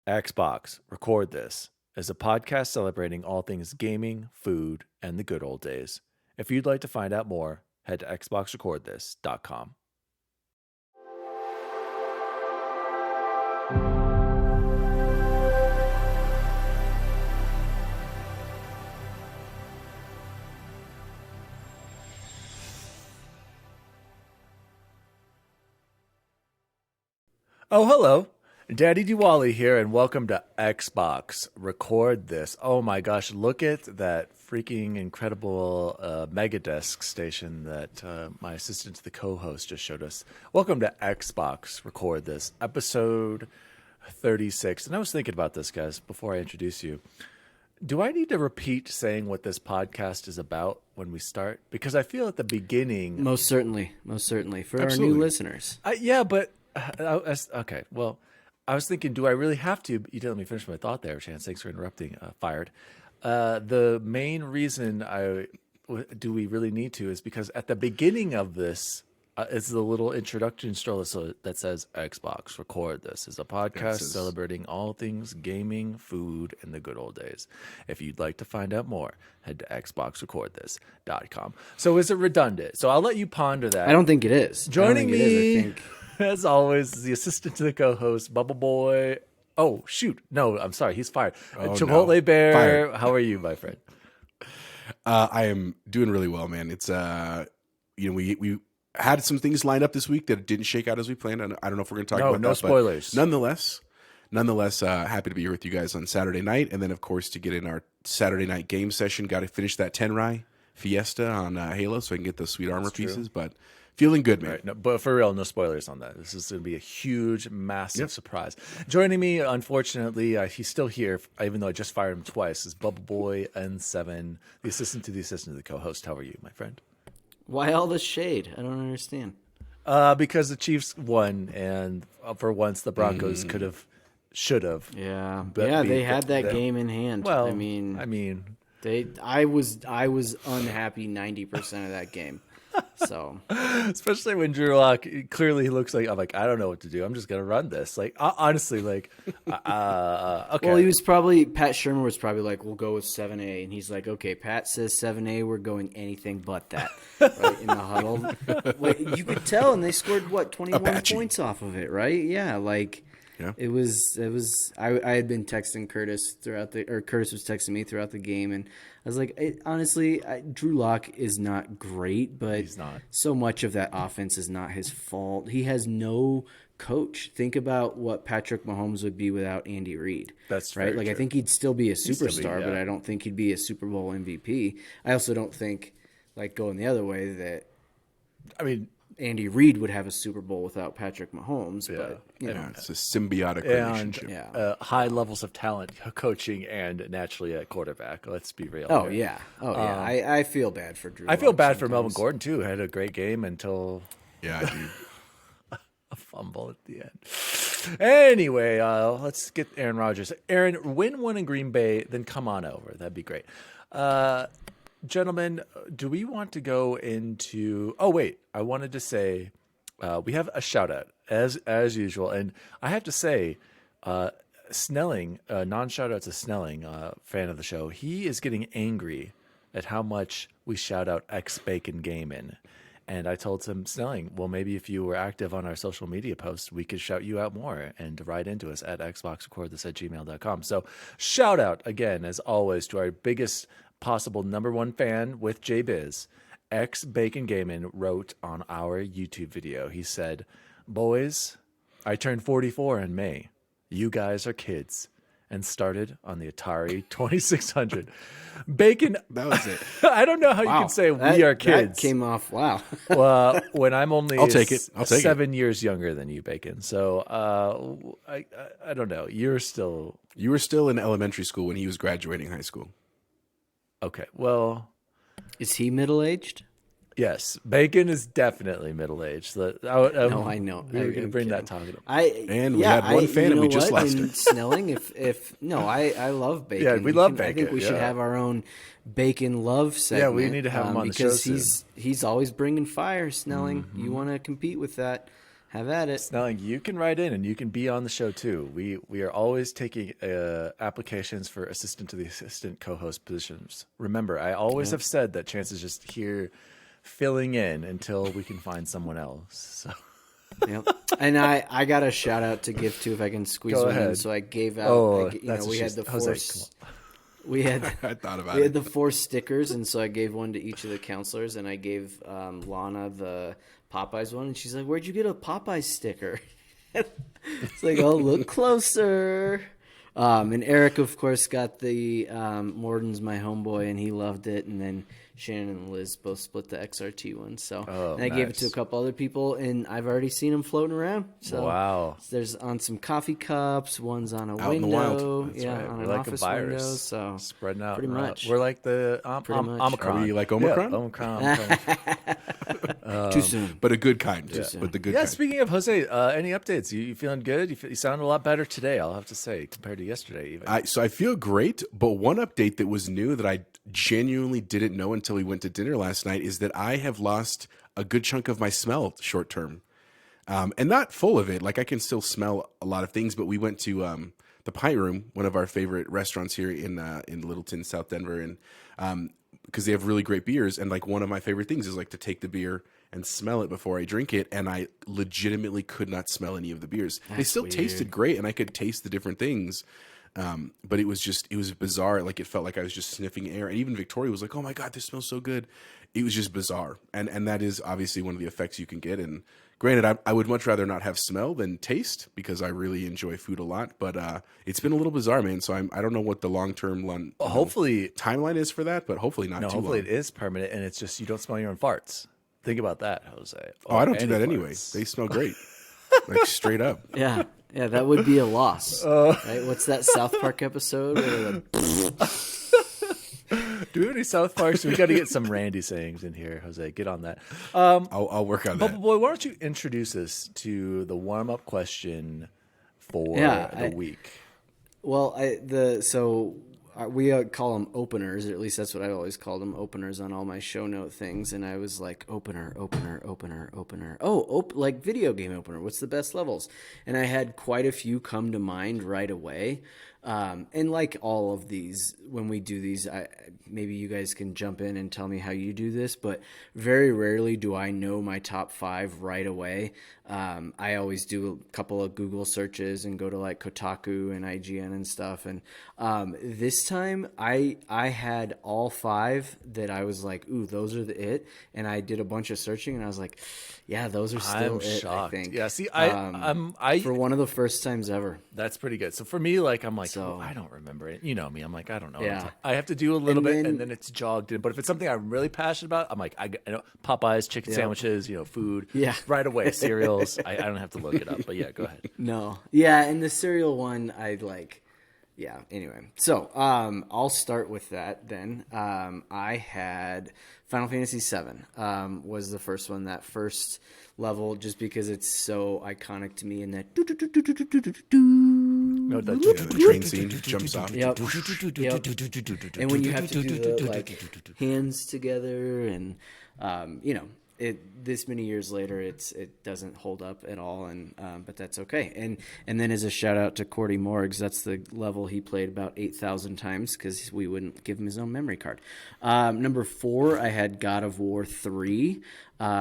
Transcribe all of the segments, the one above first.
Xbox, Record This is a podcast celebrating all things gaming, food, and the good old days. If you'd like to find out more, head to xboxrecordthis.com. Oh, hello. DaddyDWALLY here, and welcome to Xbox Record This. Oh my gosh, look at that freaking incredible mega desk station that my assistant to the co-host just showed us. Welcome to Xbox Record This, episode 36. And I was thinking about this, guys, before I introduce you. Do I need to repeat saying what this podcast is about when we start? Because I feel at the beginning... Most certainly. For our new listeners. Yeah, but... okay, well... I was thinking, do I really have to? You didn't let me finish my thought there, Chance. Thanks for interrupting. Fired. The main reason do we really need to is because at the beginning of this is the little introduction stroller that says Xbox Record This is a podcast celebrating all things gaming, food, and the good old days. If you'd like to find out more, head to xboxrecordthis.com. So is it redundant? So I'll let you ponder that. I don't think it is. Joining me... I think as always, the assistant to the co-host, Bubble Boy. Oh, shoot. No, I'm sorry. He's fired. Chipotle Bear. Fired. How are you, my friend? I am doing really well, man. It's, we had some things lined up this week that didn't shake out as we planned. I don't know if we're going to talk about that. No spoilers. Nonetheless, happy to be here with you guys on Saturday night. And then, of course, to get in our Saturday night game session, got to finish that Tenrai Fiesta on Halo so I can get those sweet armor pieces. But... feeling good, man. Right, no, but for real, no spoilers on that. This is going to be a huge, massive surprise. Joining me, unfortunately, he's still here, even though I just fired him twice, is Bubble Boy N7, the assistant to the co-host. How are you, my friend? Why all the shade? I don't understand. Because the Chiefs won, and for once, the Broncos should have. Yeah, they had that game in hand. Well, I mean, I was unhappy 90% of that game. So, especially when Drew Lock clearly looks like, I'm like, I don't know what to do. I'm just gonna run this. Like, honestly, like, okay. Well, Pat Shermer was probably like, we'll go with 7A, and he's like, okay, Pat says 7A, we're going anything but that, right in the huddle. You could tell, and they scored 21 points off of it, right? Yeah, like. Yeah. It was. I had been texting Curtis Curtis was texting me throughout the game, and I was like, honestly, Drew Lock is not great, but he's not. So much of that offense is not his fault. He has no coach. Think about what Patrick Mahomes would be without Andy Reid. That's right. Like, true. I think he'd still be a superstar, but I don't think he'd be a Super Bowl MVP. I also don't think, like, going the other way, that Andy Reid would have a Super Bowl without Patrick Mahomes, but it's a symbiotic relationship. High levels of talent, coaching, and naturally at quarterback. Let's be real. Yeah. I feel bad for Drew. I feel bad for Melvin Gordon too. Had a great game until a fumble at the end. Anyway, let's get Aaron Rodgers. Aaron, win one in Green Bay, then come on over. That'd be great. Gentlemen, do we want to go into... Oh, wait. I wanted to say we have a shout-out, as usual. And I have to say, Snelling, non-shout-out to Snelling, fan of the show, he is getting angry at how much we shout out X-Bacon Gaming. And I told him, Snelling, well, maybe if you were active on our social media posts, we could shout you out more and write into us at xboxrecordthis@gmail.com. So shout-out, again, as always, to our biggest... possible number one fan with JBiz. X Bacon Gaming wrote on our YouTube video. He said, "Boys, I turned 44 in May. You guys are kids," and started on the Atari 2600. Bacon. That was it. I don't know how you can say we are kids. That came off. Wow. Well, when I'm only I'll take it. 7 years younger than you, Bacon. So I don't know. You were still in elementary school when he was graduating high school. Okay, well... Is he middle-aged? Yes, Bacon is definitely middle-aged. No, I know. We were going to bring that talk up. We had one fan and we just lost her. Snelling, I love Bacon. Yeah, we love Bacon. I think we should have our own Bacon love segment. Yeah, we need to have him on the show because he's always bringing fire, Snelling. You want to compete with that. Have at it. Snelling, you can write in and you can be on the show too. We are always taking applications for assistant to the assistant co-host positions. Remember, I always have said that Chance is just here filling in until we can find someone else. So. Yep. And I got a shout out to give too if I can squeeze one in. So I gave out. We had the force. We had I thought about we had the 4 stickers, and so I gave one to each of the counselors, and I gave Lana the Popeyes one, and she's like, "Where'd you get a Popeyes sticker?" It's like, "Oh, look closer." And Eric, of course, got the Morden's my homeboy, and he loved it. And then Shannon and Liz both split the XRT one. So and I gave it to a couple other people, and I've already seen them floating around. So wow. There's on some coffee cups, one's on a Out in the window, wild. That's right. on We're an like office a virus, window. So spreading out. pretty much. We're like the Pretty much. Omicron. Are we like Omicron? Yeah, Omicron. Too soon. But a good kind. Yeah. But the good Yeah, kind. speaking of Jose, any updates? You feeling good? You sound a lot better today, I'll have to say, compared to yesterday even. So I feel great, but one update that was new that I genuinely didn't know until we went to dinner last night is that I have lost a good chunk of my smell short term. And not full of it. Like I can still smell a lot of things, but we went to the Pie Room, one of our favorite restaurants here in Littleton, South Denver, and because they have really great beers. And like one of my favorite things is like to take the beer and smell it before I drink it. And I legitimately could not smell any of the beers. They still tasted great, and I could taste the different things. But it was bizarre. Like it felt like I was just sniffing air. And even Victoria was like, "Oh my God, this smells so good." It was just bizarre. And that is obviously one of the effects you can get. And granted, I would much rather not have smell than taste because I really enjoy food a lot. But it's been a little bizarre, man. So I don't know what the long-term hopefully timeline is for that, but hopefully not too hopefully long. it is permanent and it's just you don't smell your own farts. Think about that, Jose. Oh, I don't do Any that anyway. farts. They smell great. Like straight up. Yeah, that would be a loss. Right? What's that South Park episode? Where Do we have any South Parks? We got to get some Randy sayings in here, Jose. Get on that. I'll work on that. Bubble Boy, why don't you introduce us to the warm-up question for the week? Well, we call them openers, or at least that's what I always called them, openers on all my show note things. And I was like, opener. Oh, like video game opener. What's the best levels? And I had quite a few come to mind right away. And like all of these, when we do these, maybe you guys can jump in and tell me how you do this, but very rarely do I know my top 5 right away. I always do a couple of Google searches and go to like Kotaku and IGN and stuff. And this time I had all 5 that I was like, ooh, those are it. And I did a bunch of searching and I was like, yeah, those are still shocked. I think. Yeah, see, for one of the first times ever. That's pretty good. So for me, like, I'm like, I don't remember it. You know me. I'm like, I don't know. Yeah. I have to do a little bit, and then it's jogged in. But if it's something I'm really passionate about, I'm like, I know Popeyes, chicken sandwiches, food. Yeah. Right away, cereals. I don't have to look it up. But yeah, go ahead. No. Yeah, and the cereal one, I like. Yeah. Anyway, so I'll start with that then. I had Final Fantasy VII was the first one. That first level, just because it's so iconic to me, and that. The train scene jumps off. Yep. And when you have to do the like hands together, and this many years later, it doesn't hold up at all, and but that's okay. And then as a shout out to Cordy Morgs, that's the level he played about 8,000 times because we wouldn't give him his own memory card. Number 4, I had God of War 3,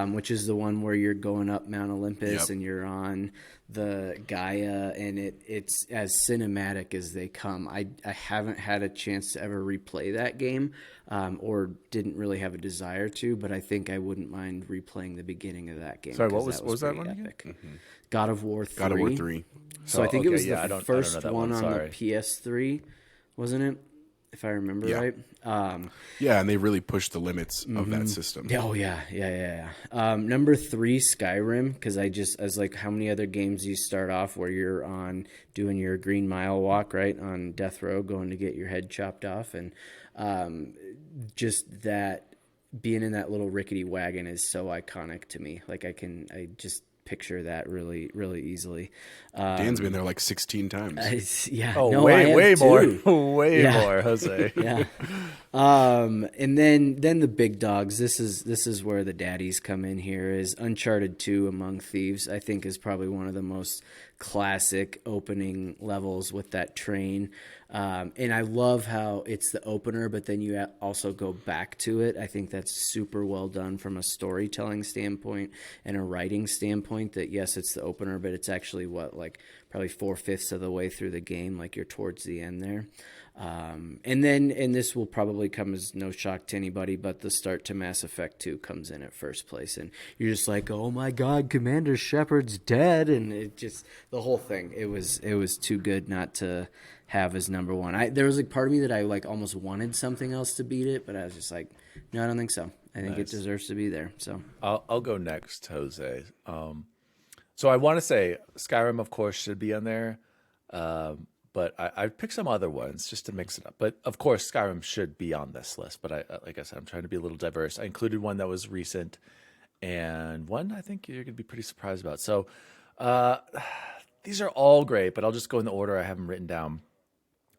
which is the one where you're going up Mount Olympus and you're on the Gaia, and it's as cinematic as they come. I haven't had a chance to ever replay that game, or didn't really have a desire to, but I think I wouldn't mind replaying the beginning of that game. Sorry, what was that one again? Mm-hmm. God of War 3. God of War 3. So I think it was the I don't first know that one on sorry. the PS3, wasn't it? If I remember right. Yeah, and they really pushed the limits of that system. Oh yeah. Number 3, Skyrim, because I was like, how many other games do you start off where you're on doing your Green Mile walk, right, on death row, going to get your head chopped off, and just that being in that little rickety wagon is so iconic to me. Like I just picture that really, really easily. Dan's been there like 16 times. Yeah. Oh, no, way more, way more, Jose. Yeah. And then the big dogs. This is where the daddies come in here. Is Uncharted 2 Among Thieves. I think is probably one of the most classic opening levels with that train. And I love how it's the opener, but then you also go back to it. I think that's super well done from a storytelling standpoint and a writing standpoint. That yes, it's the opener, but it's actually probably 4/5 of the way through the game. Like you're towards the end there. And this will probably come as no shock to anybody, but the start to Mass Effect 2 comes in at first place, and you're just like, oh my God, Commander Shepard's dead, and it just the whole thing. It was too good not to have as number one. There was a part of me that I almost wanted something else to beat it, but I was just like, no, I don't think so. I think it deserves to be there. So I'll go next, Jose. So I want to say Skyrim, of course, should be on there. But I picked some other ones just to mix it up. But of course, Skyrim should be on this list. But like I said, I'm trying to be a little diverse. I included one that was recent, and one I think you're going to be pretty surprised about. So these are all great, but I'll just go in the order I have them written down,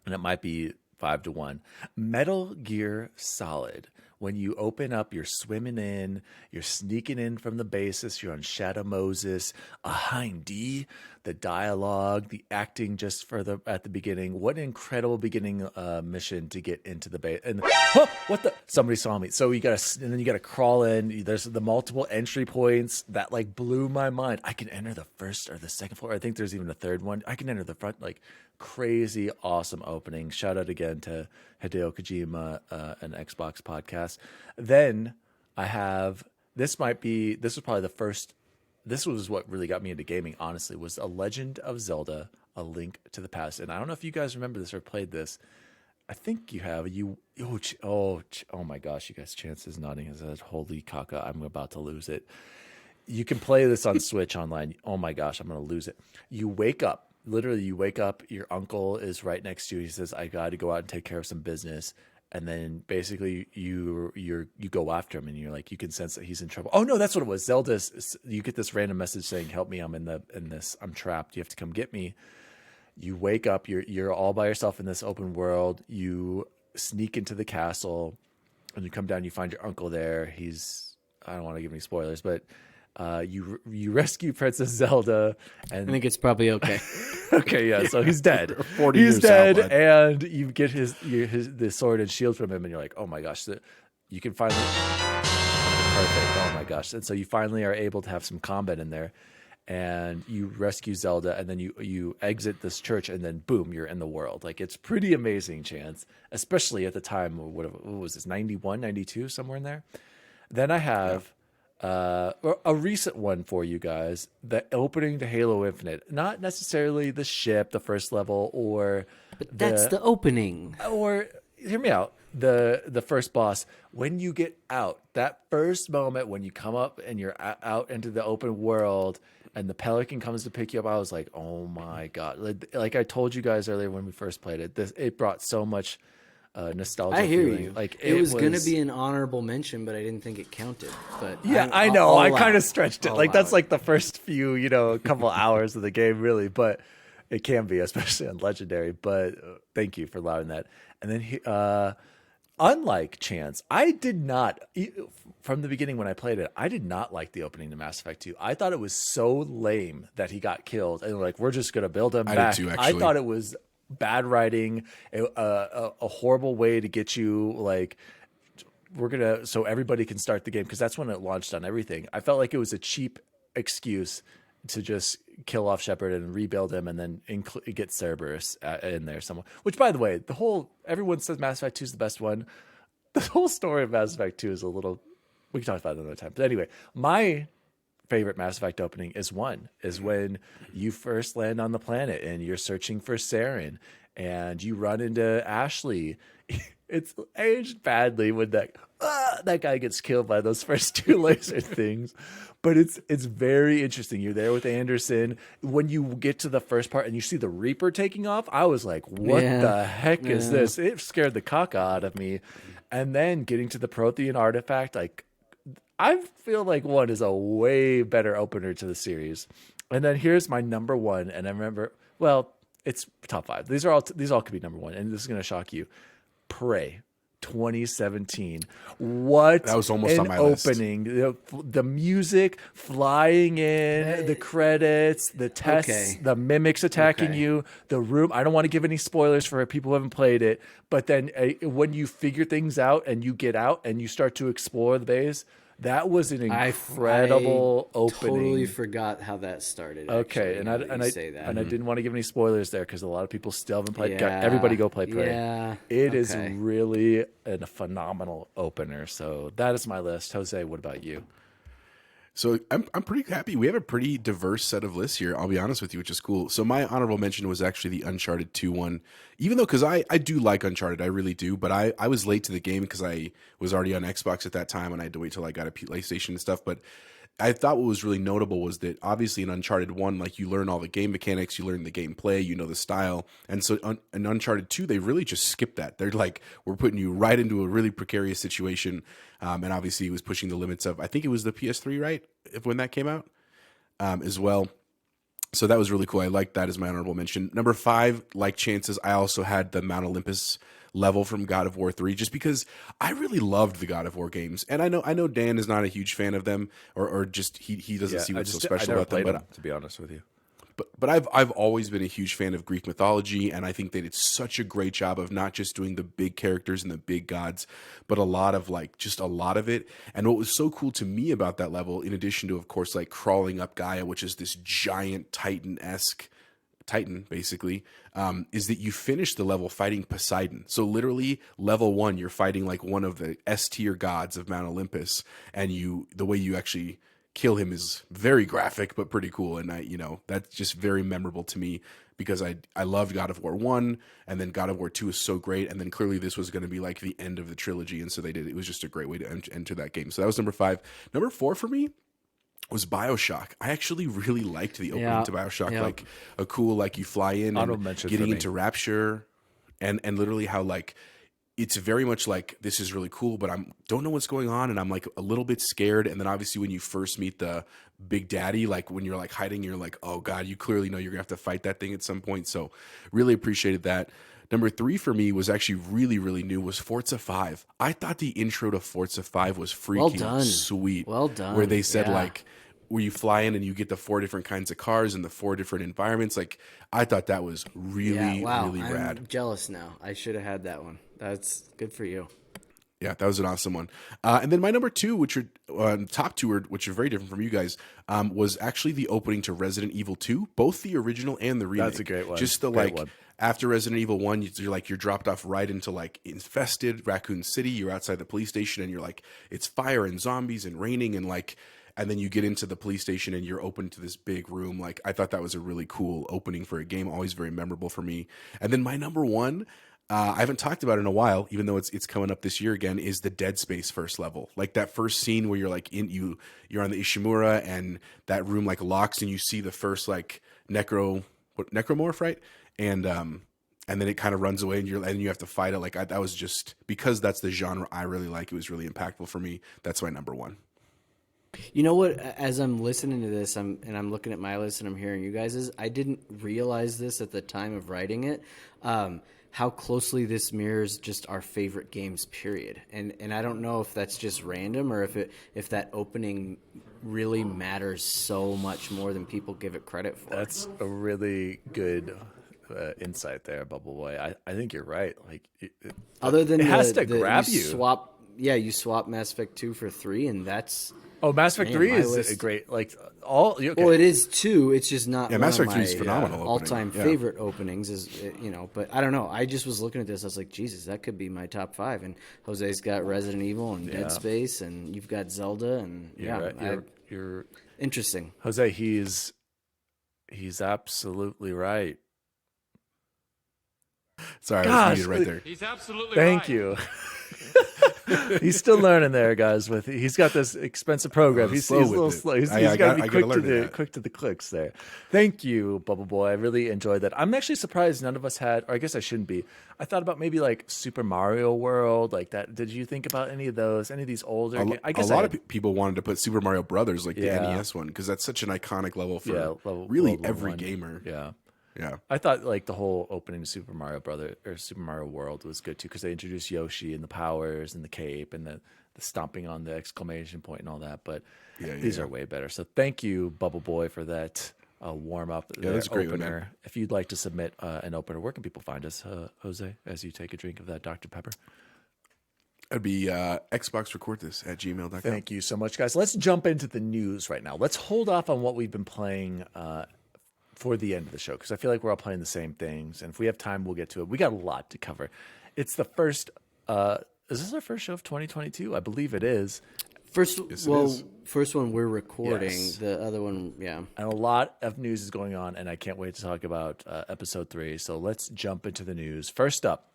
and it might be 5-1. Metal Gear Solid. When you open up, you're swimming in, you're sneaking in from the basis, you're on Shadow Moses, Hind D, the dialogue, the acting just at the beginning. What an incredible beginning mission to get into the base. And what the? Somebody saw me. So and then you gotta crawl in. There's the multiple entry points that blew my mind. I can enter the first or the second floor. I think there's even a third one. I can enter the front. Crazy awesome opening. Shout out again to Hideo Kojima, an Xbox podcast. Then I have this was probably the first. This was what really got me into gaming, honestly, was A Legend of Zelda, A Link to the Past. And I don't know if you guys remember this or played this. I think you have. Oh my gosh, you guys, Chance is nodding his head. Holy caca, I'm about to lose it. You can play this on Switch online. Oh my gosh, I'm going to lose it. You wake up. Literally, you wake up, your uncle is right next to you. He says, I got to go out and take care of some business. And then basically you go after him, and you're like, you can sense that he's in trouble. Oh no, that's what it was. Zelda's, you get this random message saying, help me, I'm I'm trapped. You have to come get me. You wake up, you're all by yourself in this open world. You sneak into the castle, and you come down, you find your uncle there. I don't want to give any spoilers, but you rescue Princess Zelda, and I think it's probably okay. Okay, yeah. So he's dead. 40 he's years dead, out, and you get the sword and shield from him, and you're like, oh my gosh, you can finally perfect. Oh my gosh, and so you finally are able to have some combat in there, and you rescue Zelda, and then you exit this church, and then boom, you're in the world. It's pretty amazing, Chance, especially at the time. What was this? 91, 92, somewhere in there. Then I have. A recent one for you guys, the opening to Halo Infinite, not necessarily the ship, the first level, but that's the opening. Or hear me out, the first boss. When you get out, that first moment when you come up and you're out into the open world, and the Pelican comes to pick you up, I was like, oh my God! Like I told you guys earlier when we first played it, it brought so much. Nostalgia. I hear feeling. you. It was going to be an honorable mention, but I didn't think it counted. But yeah, I know. I kind of stretched it. That's the first few, a couple hours of the game, really. But it can be, especially on Legendary. But thank you for allowing that. And then, unlike Chance, I did not, from the beginning when I played it, I did not like the opening to Mass Effect 2. I thought it was so lame that he got killed, and we're just going to build him back. I did too, actually. I thought it was bad writing, a horrible way to get you so everybody can start the game, because that's when it launched on everything. I felt like it was a cheap excuse to just kill off Shepard and rebuild him, and then get Cerberus in there somewhere. Which, by the way, everyone says Mass Effect 2 is the best one. The whole story of Mass Effect 2 is we can talk about it another time. But anyway, my favorite Mass Effect opening is when you first land on the planet and you're searching for Saren, and you run into Ashley. It's aged badly when that guy gets killed by those first two laser things, but it's very interesting. You're there with Anderson. When you get to the first part and you see the Reaper taking off, I was like, what the heck is this? It scared the caca out of me. And then getting to the Prothean artifact, I feel like 1 is a way better opener to the series. And then here's my number 1, and I remember, well, it's top 5. These all could be number 1, and this is going to shock you. Prey 2017. What that was almost an on my opening. The music flying in, the credits, the tests, the mimics attacking you, the room. I don't want to give any spoilers for people who haven't played it, but then when you figure things out and you get out and you start to explore the base, that was an incredible opening. Totally forgot how that started. Okay, actually, and I didn't want to give any spoilers there because a lot of people still haven't played. Everybody go play Prey. Yeah, it is really a phenomenal opener. So that is my list. Jose, what about you? So I'm pretty happy. We have a pretty diverse set of lists here, I'll be honest with you, which is cool. So my honorable mention was actually the Uncharted 2 one, even though, because I do like Uncharted, I really do, but I was late to the game because I was already on Xbox at that time and I had to wait till I got a PlayStation and stuff. But I thought what was really notable was that obviously in Uncharted 1, like you learn all the game mechanics, you learn the gameplay, you know the style. And so in Uncharted 2, they really just skipped that. They're like, we're putting you right into a really precarious situation. And obviously it was pushing the limits of, I think it was the PS3, right? When that came out as well. So that was really cool. I liked that as my honorable mention. Number 5, like Chance's, I also had the Mount Olympus level from God of War 3, just because I really loved the God of War games. And I know Dan is not a huge fan of them, or just he doesn't see what's so special about them. To be honest with you. But I've always been a huge fan of Greek mythology, and I think they did such a great job of not just doing the big characters and the big gods, but a lot of it. And what was so cool to me about that level, in addition to, of course, like crawling up Gaia, which is this giant Titan, basically, is that you finish the level fighting Poseidon. So literally, level 1, you're fighting like one of the S tier gods of Mount Olympus, and the way you actually kill him is very graphic but pretty cool, and that's just very memorable to me because I loved God of War 1, and then God of War 2 is so great, and then clearly this was going to be like the end of the trilogy, and so it was just a great way to enter that game. So that was number 5. Number 4 for me was BioShock. I actually really liked the opening to BioShock, like a cool, like you fly in and getting into Rapture, and literally how like it's very much like, this is really cool, but don't know what's going on, and I'm like a little bit scared. And then obviously when you first meet the Big Daddy, like when you're like hiding, you're like, oh God, you clearly know you're gonna have to fight that thing at some point. So really appreciated that. Number 3 for me was actually really, really new, was Forza 5. I thought the intro to Forza 5 was freaking sweet. Well done. Where they said like, where you fly in and you get the 4 different kinds of cars and the 4 different environments. Like, I thought that was really, really rad. I'm jealous now. I should have had that one. That's good for you. Yeah, that was an awesome one. And then my number 2, which are top 2, which are very different from you guys, was actually the opening to Resident Evil 2, both the original and the remake. That's a great one. Just after Resident Evil 1, you're dropped off right into like infested Raccoon City. You're outside the police station, and you're like, it's fire and zombies and raining and like. And then you get into the police station and you're open to this big room. Like, I thought that was a really cool opening for a game. Always very memorable for me. And then my number 1, I haven't talked about it in a while, even though it's coming up this year again, is the Dead Space first level. Like that first scene where you're like you're on the Ishimura and that room like locks and you see the first like necromorph, right? And then it kind of runs away and you have to fight it. Like that was just, because that's the genre I really like. It was really impactful for me. That's my number 1. You know what? As I'm listening to this, I'm looking at my list and I'm hearing you guys's. I didn't realize this at the time of writing it. How closely this mirrors just our favorite games, period. And I don't know if that's just random or if that opening really matters so much more than people give it credit for. That's a really good insight there, Bubble Boy. I think you're right. Like, other than it has to grab you. You swap Mass Effect 2 for 3, and that's. Oh, Mass Effect 3 is a great, like, all... Okay. Well, it is, too. It's just not Mass one Effect of 3 is my phenomenal all-time favorite openings, but I don't know. I just was looking at this. I was like, Jesus, that could be my top 5. And Jose's got Resident Evil and Dead Space, and you've got Zelda, and you're interesting. Jose, he's absolutely right. Sorry, I was muted right there. He's absolutely Thank right. you. He's still learning there, guys. He's got this expensive program. He's a little slow. He's got to be quick to the clicks there. Thank you, Bubble Boy. I really enjoyed that. I'm actually surprised none of us had, or I guess I shouldn't be. I thought about maybe like Super Mario World, like that. Did you think about any of those? Any of these older? I guess a lot of people wanted to put Super Mario Brothers, like the NES one, because that's such an iconic level for really every gamer. Yeah. Yeah, I thought like the whole opening Super Mario Super Mario World was good too, because they introduced Yoshi and the powers and the cape and the stomping on the exclamation point and all that. But these are way better. So thank you, Bubble Boy, for that warm up. Yeah, that's a great opener. one, if you'd like to submit an opener, where can people find us, Jose, as you take a drink of that Dr. Pepper? It'd be xboxrecordthis@gmail.com. Thank you so much, guys. Let's jump into the news right now. Let's hold off on what we've been playing for the end of the show, because I feel like we're all playing the same things, and if we have time, we'll get to it. We got a lot to cover. It's the first. Is this our first show of 2022? I believe it is. First one we're recording. Yes. The other one, And a lot of news is going on, and I can't wait to talk about episode 3. So let's jump into the news. First up,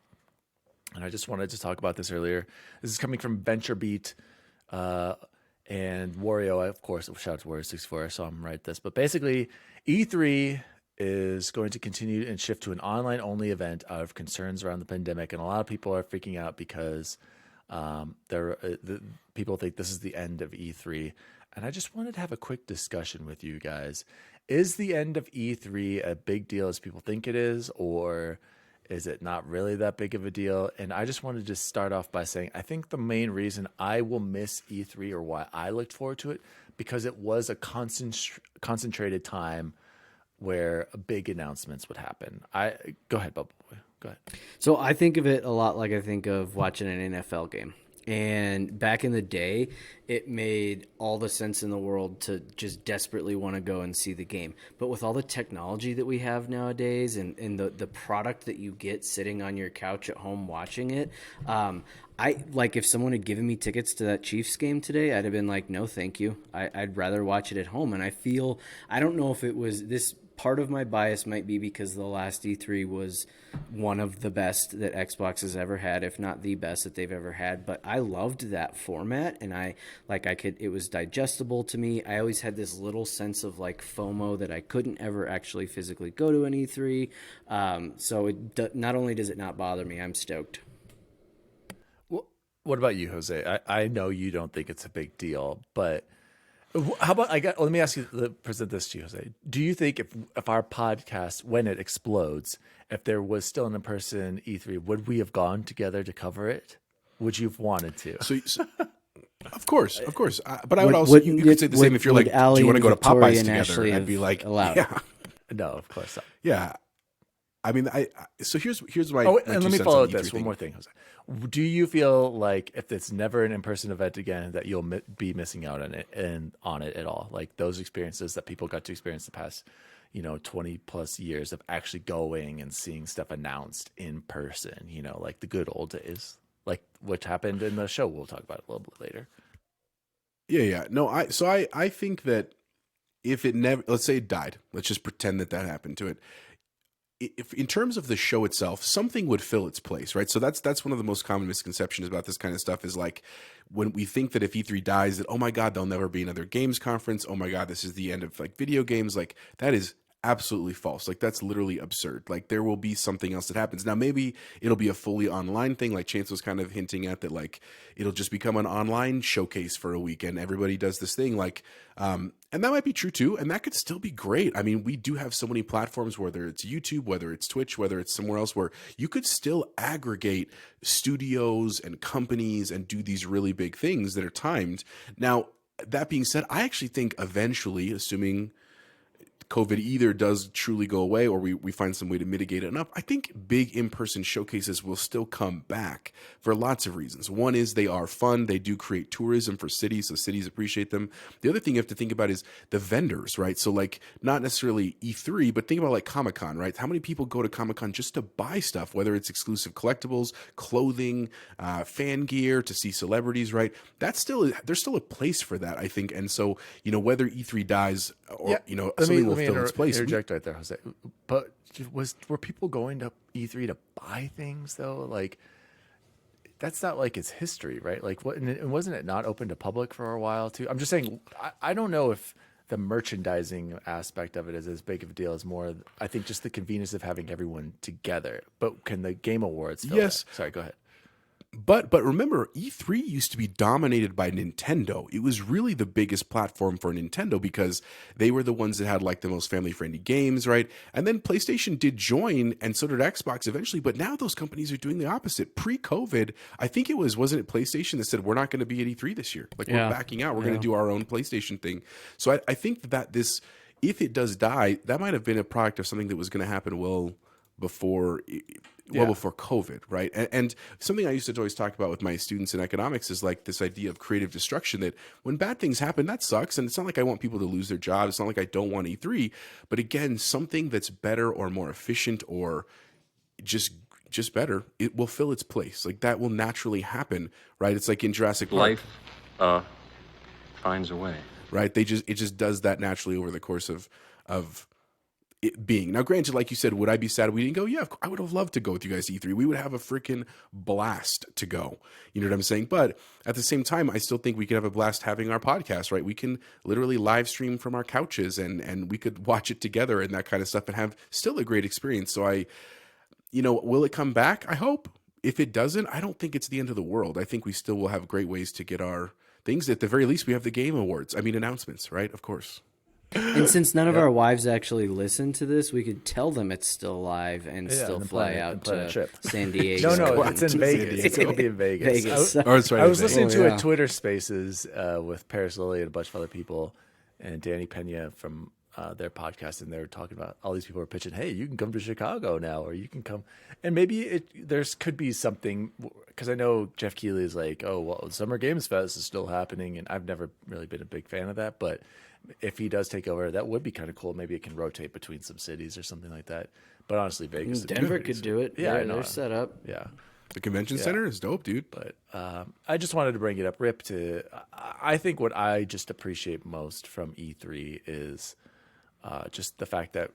and I just wanted to talk about this earlier. This is coming from VentureBeat and Wario, of course. Shout out to Wario64. I saw him write this, but basically, E3 is going to continue and shift to an online-only event out of concerns around the pandemic, and a lot of people are freaking out because people think this is the end of E3. And I just wanted to have a quick discussion with you guys. Is the end of E3 a big deal as people think it is, or is it not really that big of a deal? And I just wanted to start off by saying I think the main reason I will miss E3, or why I looked forward to it, because it was a concentrated time where big announcements would happen. Go ahead, Bubble Boy. Go ahead. So I think of it a lot like I think of watching an NFL game. And back in the day, it made all the sense in the world to just desperately want to go and see the game. But with all the technology that we have nowadays and the product that you get sitting on your couch at home watching it, if someone had given me tickets to that Chiefs game today, I'd have been like, no, thank you. I'd rather watch it at home. And I don't know if it was this. Part of my bias might be because the last E3 was one of the best that Xbox has ever had, if not the best that they've ever had. But I loved that format, and it was digestible to me. I always had this little sense of like FOMO that I couldn't ever actually physically go to an E3. So not only does it not bother me, I'm stoked. What about you, Jose? I know you don't think it's a big deal, but how about let me ask you, present this to you, Jose. Do you think if our podcast, when it explodes, if there was still an in-person E3, would we have gone together to cover it? Would you have wanted to? So of course. But I would also, you could say the same if you're like, do you want to go to Popeyes together? I'd be like, yeah. No, of course not. Yeah. I mean, so here's my. Oh, and let me follow up this one more thing, Jose. Do you feel like if it's never an in-person event again, that you'll be missing out on it at all? Like those experiences that people got to experience the past, 20 plus years of actually going and seeing stuff announced in person, like the good old days, like what happened in the show. We'll talk about it a little bit later. Yeah. No, I think that if it never, let's say it died, let's just pretend that happened to it. If in terms of the show itself, something would fill its place, right? So that's one of the most common misconceptions about this kind of stuff is like when we think that if E3 dies, that, oh my God, there'll never be another games conference. Oh my God, this is the end of like video games. Like that is absolutely false. Like that's literally absurd. Like there will be something else that happens. Now maybe it'll be a fully online thing, like Chance was kind of hinting at, that like it'll just become an online showcase for a weekend. Everybody does this thing, like and that might be true too, and that could still be great. I mean, we do have so many platforms, whether it's YouTube, whether it's Twitch, whether it's somewhere else, where you could still aggregate studios and companies and do these really big things that are timed. Now, that being said, I actually think eventually, assuming COVID either does truly go away or we find some way to mitigate it enough, I think big in-person showcases will still come back for lots of reasons. One is they are fun. They do create tourism for cities, so cities appreciate them. The other thing you have to think about is the vendors, right? So like not necessarily E3, but think about like Comic-Con, right? How many people go to Comic-Con just to buy stuff, whether it's exclusive collectibles, clothing, fan gear, to see celebrities, right? There's still a place for that, I think. And so, whether E3 dies or, something will fill its place. Interject right there, Jose. But were people going to E3 to buy things though? Like, that's not like its history, right? Like, what? And wasn't it not open to public for a while too? I'm just saying, I don't know if the merchandising aspect of it is as big of a deal as more. I think just the convenience of having everyone together. But can the Game Awards? Fill Yes. that? Sorry, go ahead. But remember, E3 used to be dominated by Nintendo. It was really the biggest platform for Nintendo because they were the ones that had like the most family-friendly games, right? And then PlayStation did join, and so did Xbox eventually. But now those companies are doing the opposite. Pre-COVID, I think wasn't it PlayStation that said, we're not going to be at E3 this year. Like, we're backing out. We're going to do our own PlayStation thing. So I think that this, if it does die, that might have been a product of something that was going to happen before COVID, right? And something I used to always talk about with my students in economics is like this idea of creative destruction, that when bad things happen, that sucks. And it's not like I want people to lose their jobs. It's not like I don't want E3. But again, something that's better or more efficient or just better, it will fill its place. Like that will naturally happen, right? It's like in Jurassic Park. Life finds a way. Right? It just does that naturally over the course of it being. Now, granted, like you said, would I be sad we didn't go? Yeah, I would have loved to go with you guys to E3. We would have a freaking blast to go. You know what I'm saying? But at the same time, I still think we could have a blast having our podcast, right? We can literally live stream from our couches and we could watch it together and that kind of stuff and have still a great experience. So will it come back? I hope. If it doesn't, I don't think it's the end of the world. I think we still will have great ways to get our things. At the very least, we have the Game Awards. Announcements, right? Of course. And since none of our wives actually listen to this, we could tell them it's still live and still fly out to San Diego. No, it's in Vegas. It's going to be in Vegas. I was listening to a Twitter Spaces with Paris Lilly and a bunch of other people, and Danny Pena from their podcast, and they were talking about all these people are pitching, hey, you can come to Chicago now, or you can come. And maybe there's could be something, because I know Jeff Keighley is like, oh, well, Summer Games Fest is still happening, and I've never really been a big fan of that, but if he does take over, that would be kind of cool. Maybe it can rotate between some cities or something like that. But honestly, Vegas, Denver could do it. Yeah, they're set up. Yeah, the convention center is dope, dude. But I just wanted to bring it up. I think what I just appreciate most from E3 is just the fact that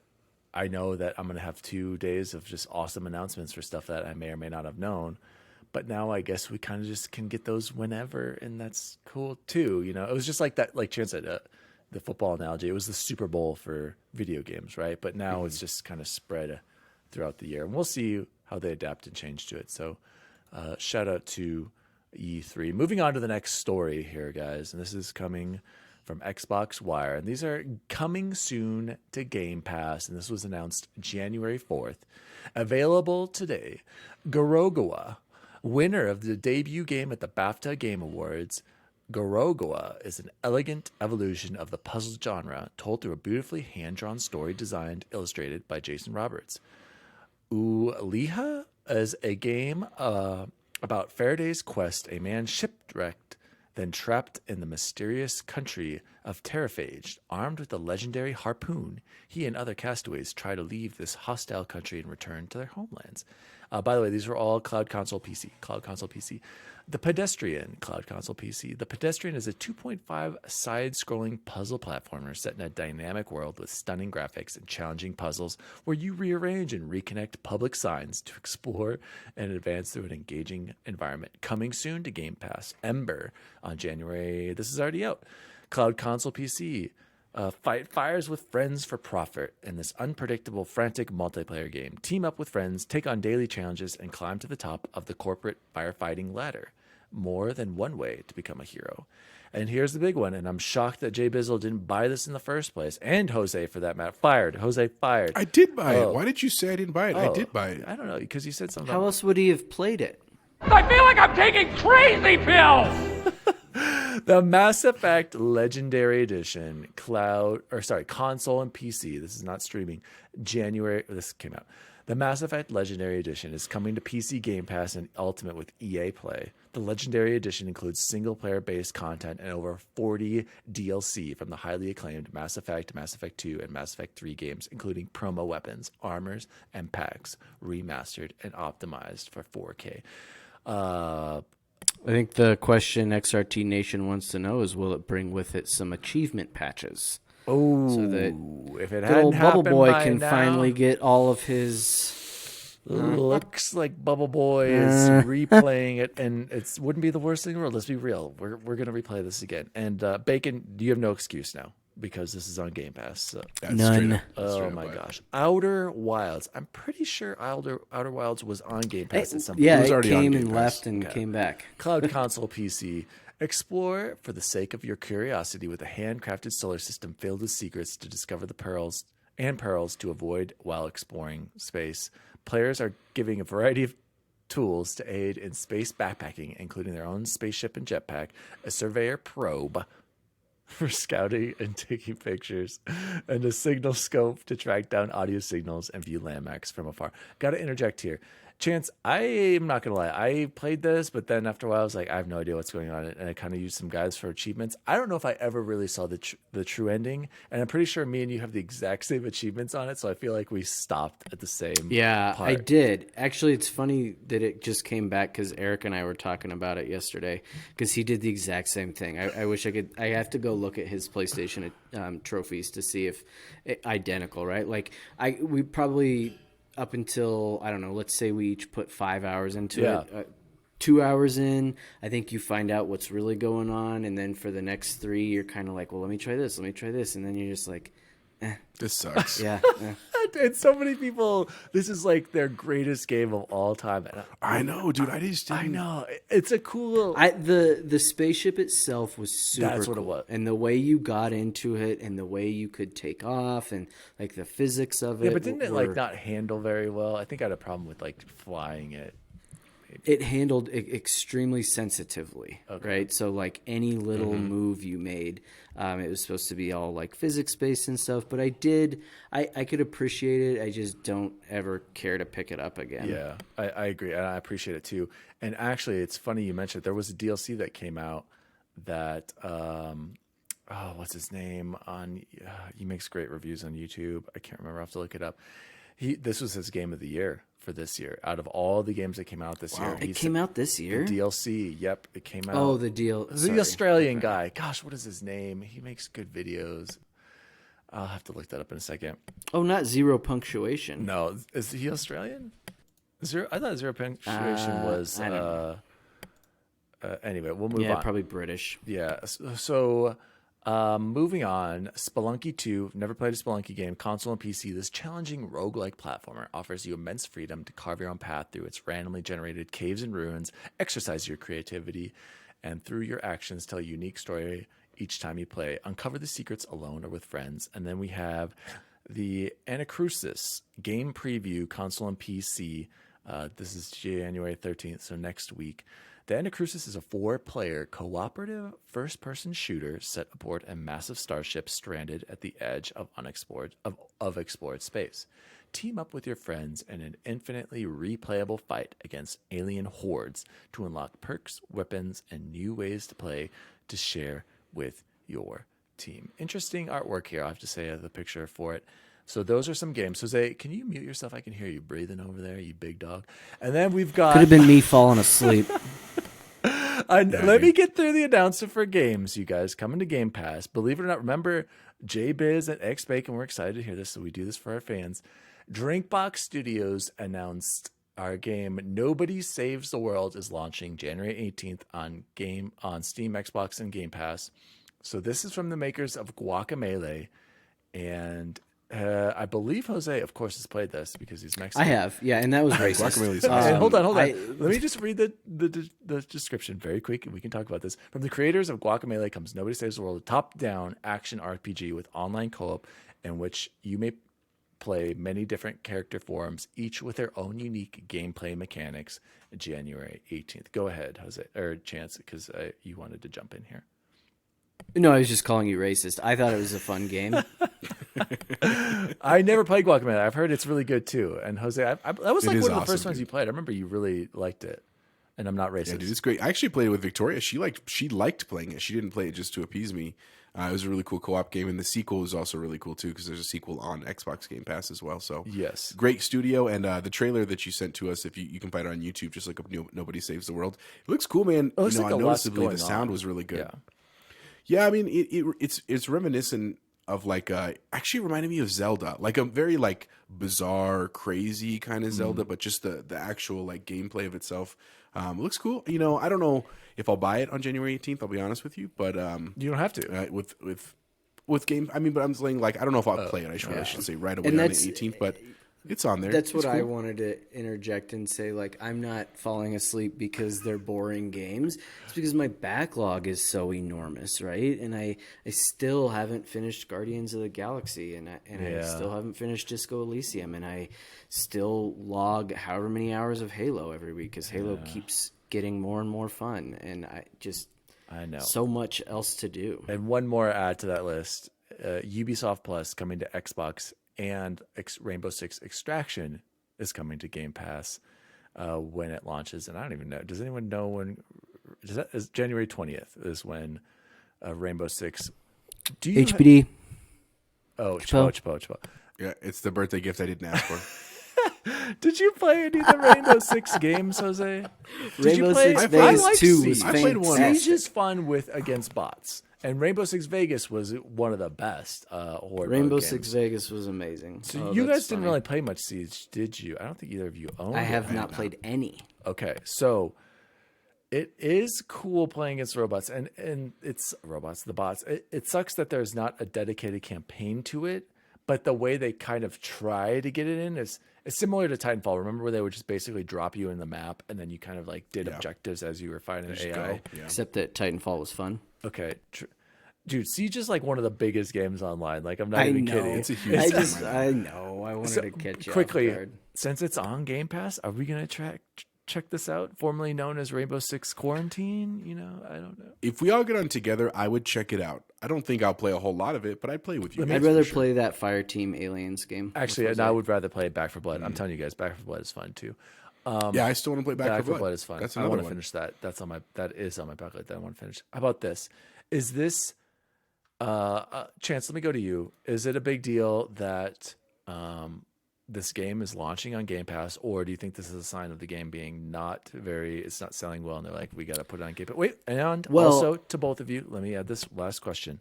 I know that I'm going to have 2 days of just awesome announcements for stuff that I may or may not have known. But now I guess we kind of just can get those whenever, and that's cool too. It was just like that, like Chance said, the football analogy. It was the Super Bowl for video games, right? But now it's just kind of spread throughout the year. And we'll see how they adapt and change to it. So shout out to E3. Moving on to the next story here, guys. And this is coming from Xbox Wire. And these are coming soon to Game Pass. And this was announced January 4th. Available today. Gorogoa, winner of the debut game at the BAFTA Game Awards. Gorogoa is an elegant evolution of the puzzle genre, told through a beautifully hand-drawn story designed, illustrated by Jason Roberts. Uliha is a game about Faraday's quest, a man shipwrecked, then trapped in the mysterious country of Terraphage. Armed with a legendary harpoon, he and other castaways try to leave this hostile country and return to their homelands. By the way, these were all Cloud Console PC. The Pedestrian, Cloud Console PC. The Pedestrian is a 2.5 side-scrolling puzzle platformer set in a dynamic world with stunning graphics and challenging puzzles where you rearrange and reconnect public signs to explore and advance through an engaging environment. Coming soon to Game Pass. Ember on January. This is already out. Cloud Console PC. Fight fires with friends for profit in this unpredictable, frantic multiplayer game. Team up with friends, take on daily challenges, and climb to the top of the corporate firefighting ladder. More than one way to become a hero. And here's the big one, and I'm shocked that Jay Bizzle didn't buy this in the first place, and Jose for that matter. Fired. Jose fired. I did buy it. Why did you say I didn't buy it? I did buy it. I don't know, because you said something. How else would he have played it? I feel like I'm taking crazy pills! The Mass Effect Legendary Edition, console and PC. This is not streaming. This came out. The Mass Effect Legendary Edition is coming to PC Game Pass and Ultimate with EA Play. The Legendary Edition includes single-player-based content and over 40 DLC from the highly acclaimed Mass Effect, Mass Effect 2, and Mass Effect 3 games, including promo weapons, armors, and packs, remastered and optimized for 4K. I think the question XRT Nation wants to know is, will it bring with it some achievement patches? Oh, so that if it good old hadn't Bubble Boy by can now, finally get all of his Looks like Bubble Boy is replaying it, and it wouldn't be the worst thing in the world. Let's be real. We're going to replay this again. And Bacon, you have no excuse now because this is on Game Pass. So. None. Oh my gosh. Outer Wilds. I'm pretty sure Outer Wilds was on Game Pass at some point. Yeah, It was it already on came Game and Pass. left and came back. Cloud console PC. Explore for the sake of your curiosity with a handcrafted solar system filled with secrets to discover the perils to avoid while exploring space. Players are giving a variety of tools to aid in space backpacking, including their own spaceship and jetpack, a surveyor probe for scouting and taking pictures, and a signal scope to track down audio signals and view landmarks from afar. Got to interject here. Chance, I'm not going to lie. I played this, but then after a while, I was like, I have no idea what's going on. And I kind of used some guides for achievements. I don't know if I ever really saw the true ending. And I'm pretty sure me and you have the exact same achievements on it. So I feel like we stopped at the same Yeah, part. I did. Actually, it's funny that it just came back because Eric and I were talking about it yesterday because he did the exact same thing. I wish I could. I have to go look at his PlayStation trophies to see if identical, right? Like we probably up until, I don't know, let's say we each put 5 hours into it. 2 hours in, I think you find out what's really going on. And then for the next 3, you're kind of like, well, let me try this. And then you're just like, This sucks. yeah. And so many people, this is like their greatest game of all time. And I know, dude. I just didn't. I know. It's a cool... The spaceship itself was super That's what it cool. was. And the way you got into it and the way you could take off and like the physics of it. Yeah, but didn't it like not handle very well? I think I had a problem with like flying it. It handled extremely sensitively, right? So like any little move you made, it was supposed to be all like physics based and stuff. But I could appreciate it. I just don't ever care to pick it up again. Yeah, I agree, and I appreciate it too. And actually, it's funny you mentioned there was a DLC that came out that what's his name on? He makes great reviews on YouTube. I can't remember. I have to look it up. This was his game of the year for this year. Out of all the games that came out this year, It came out this year? The DLC. Yep, it came out. Oh, the deal. The Australian guy. Gosh, what is his name? He makes good videos. I'll have to look that up in a second. Oh, not Zero Punctuation. No, is he Australian? I thought Zero Punctuation was. I don't know. Anyway, we'll move on. Yeah, probably British. Yeah. So, moving on, Spelunky 2. Never played a Spelunky game. Console and PC. This challenging roguelike platformer offers you immense freedom to carve your own path through its randomly generated caves and ruins, exercise your creativity, and through your actions tell a unique story each time you play. Uncover the secrets alone or with friends. And then we have the Anacrusis game preview, console and PC. This is January 13th, so next week. The Anacrusis is a 4-player cooperative first-person shooter set aboard a massive starship stranded at the edge of explored space. Team up with your friends in an infinitely replayable fight against alien hordes to unlock perks, weapons, and new ways to play to share with your team. Interesting artwork here. I have to say the picture for it. So those are some games. Jose, can you mute yourself? I can hear you breathing over there, you big dog. And then we've got... Could have been me falling asleep. Let me get through the announcement for games, you guys. Coming to Game Pass. Believe it or not, remember JBiz and X-Bacon. We're excited to hear this, so we do this for our fans. Drinkbox Studios announced our game Nobody Saves the World is launching January 18th on Steam, Xbox, and Game Pass. So this is from the makers of Guacamelee, and I believe Jose, of course, has played this because he's Mexican. I have, yeah, and that was racist. Guacamelee's And hold on. Let me just read the description very quick, and we can talk about this. From the creators of Guacamelee comes Nobody Saves the World, a top-down action RPG with online co-op in which you may play many different character forms, each with their own unique gameplay mechanics. January 18th. Go ahead, Jose, or Chance, because you wanted to jump in here. No, I was just calling you racist. I thought it was a fun game. I never played Guacamelee. I've heard it's really good too. And Jose, that was like one of the awesome, first ones dude. you played. I remember you really liked it. And I'm not racist. Yeah, dude, it's great. I actually played it with Victoria. She liked playing it. She didn't play it just to appease me. It was a really cool co-op game, and the sequel is also really cool too because there's a sequel on Xbox Game Pass as well. So Yes. great studio, and the trailer that you sent to us, if you can find it on YouTube, just look up Nobody Saves the World. It looks cool, man. It looks like a lot's noticeably going the sound on. was really good. Yeah. Yeah, I mean it's reminiscent of like actually reminded me of Zelda, like a very like bizarre, crazy kind of Zelda, but just the actual like gameplay of itself looks cool. You know, I don't know if I'll buy it on January 18th. I'll be honest with you, but you don't have to with game. I mean, but I'm saying like I don't know if I'll play it. I should say right away on the 18th, but it's on there. That's what cool. I wanted to interject and say. Like, I'm not falling asleep because they're boring games. It's because my backlog is so enormous, right? And I still haven't finished Guardians of the Galaxy, and I still haven't finished Disco Elysium, and I still log however many hours of Halo every week because Halo keeps getting more and more fun, and I know so much else to do. And one more add to that list: Ubisoft Plus coming to Xbox. And Rainbow Six Extraction is coming to Game Pass when it launches. And I don't even know. Does anyone know when? Is January 20th is when Rainbow Six. Do you HBD. Chapo. Yeah, it's the birthday gift I didn't ask for. Did you play any of the Rainbow Six games, Jose? Rainbow Six Vegas 2 was I played one. Siege is fun against bots. And Rainbow Six Vegas was one of the best horde Rainbow mode Six games. Vegas was amazing. So you guys didn't really play much Siege, did you? I don't think either of you owned it. I have not played any. Okay, so it is cool playing against robots, and it's robots, the bots. It sucks that there's not a dedicated campaign to it, but the way they kind of try to get it in is similar to Titanfall. Remember where they would just basically drop you in the map, and then you kind of like did objectives as you were fighting the AI? Yeah. Except that Titanfall was fun. Okay. Dude, Siege is like one of the biggest games online. Like, I'm not even kidding. It's a huge game. I know. I wanted to catch you quickly, off guard. since it's on Game Pass, are we going to check this out? Formerly known as Rainbow Six Quarantine? You know, I don't know. If we all get on together, I would check it out. I don't think I'll play a whole lot of it, but I'd play with you. I'd rather play that Fireteam Aliens game. Actually, I would rather play Back 4 Blood. I'm telling you guys, Back 4 Blood is fun too. Yeah, I still want to play Back 4 Blood. Is fun. That's I another want to one. finish that. That is on my bucket that I want to finish. How about this? Is this Chance, let me go to you. Is it a big deal that this game is launching on Game Pass, or do you think this is a sign of the game being it's not selling well, and they're like, we got to put it on Game Pass? Wait, and also to both of you, let me add this last question.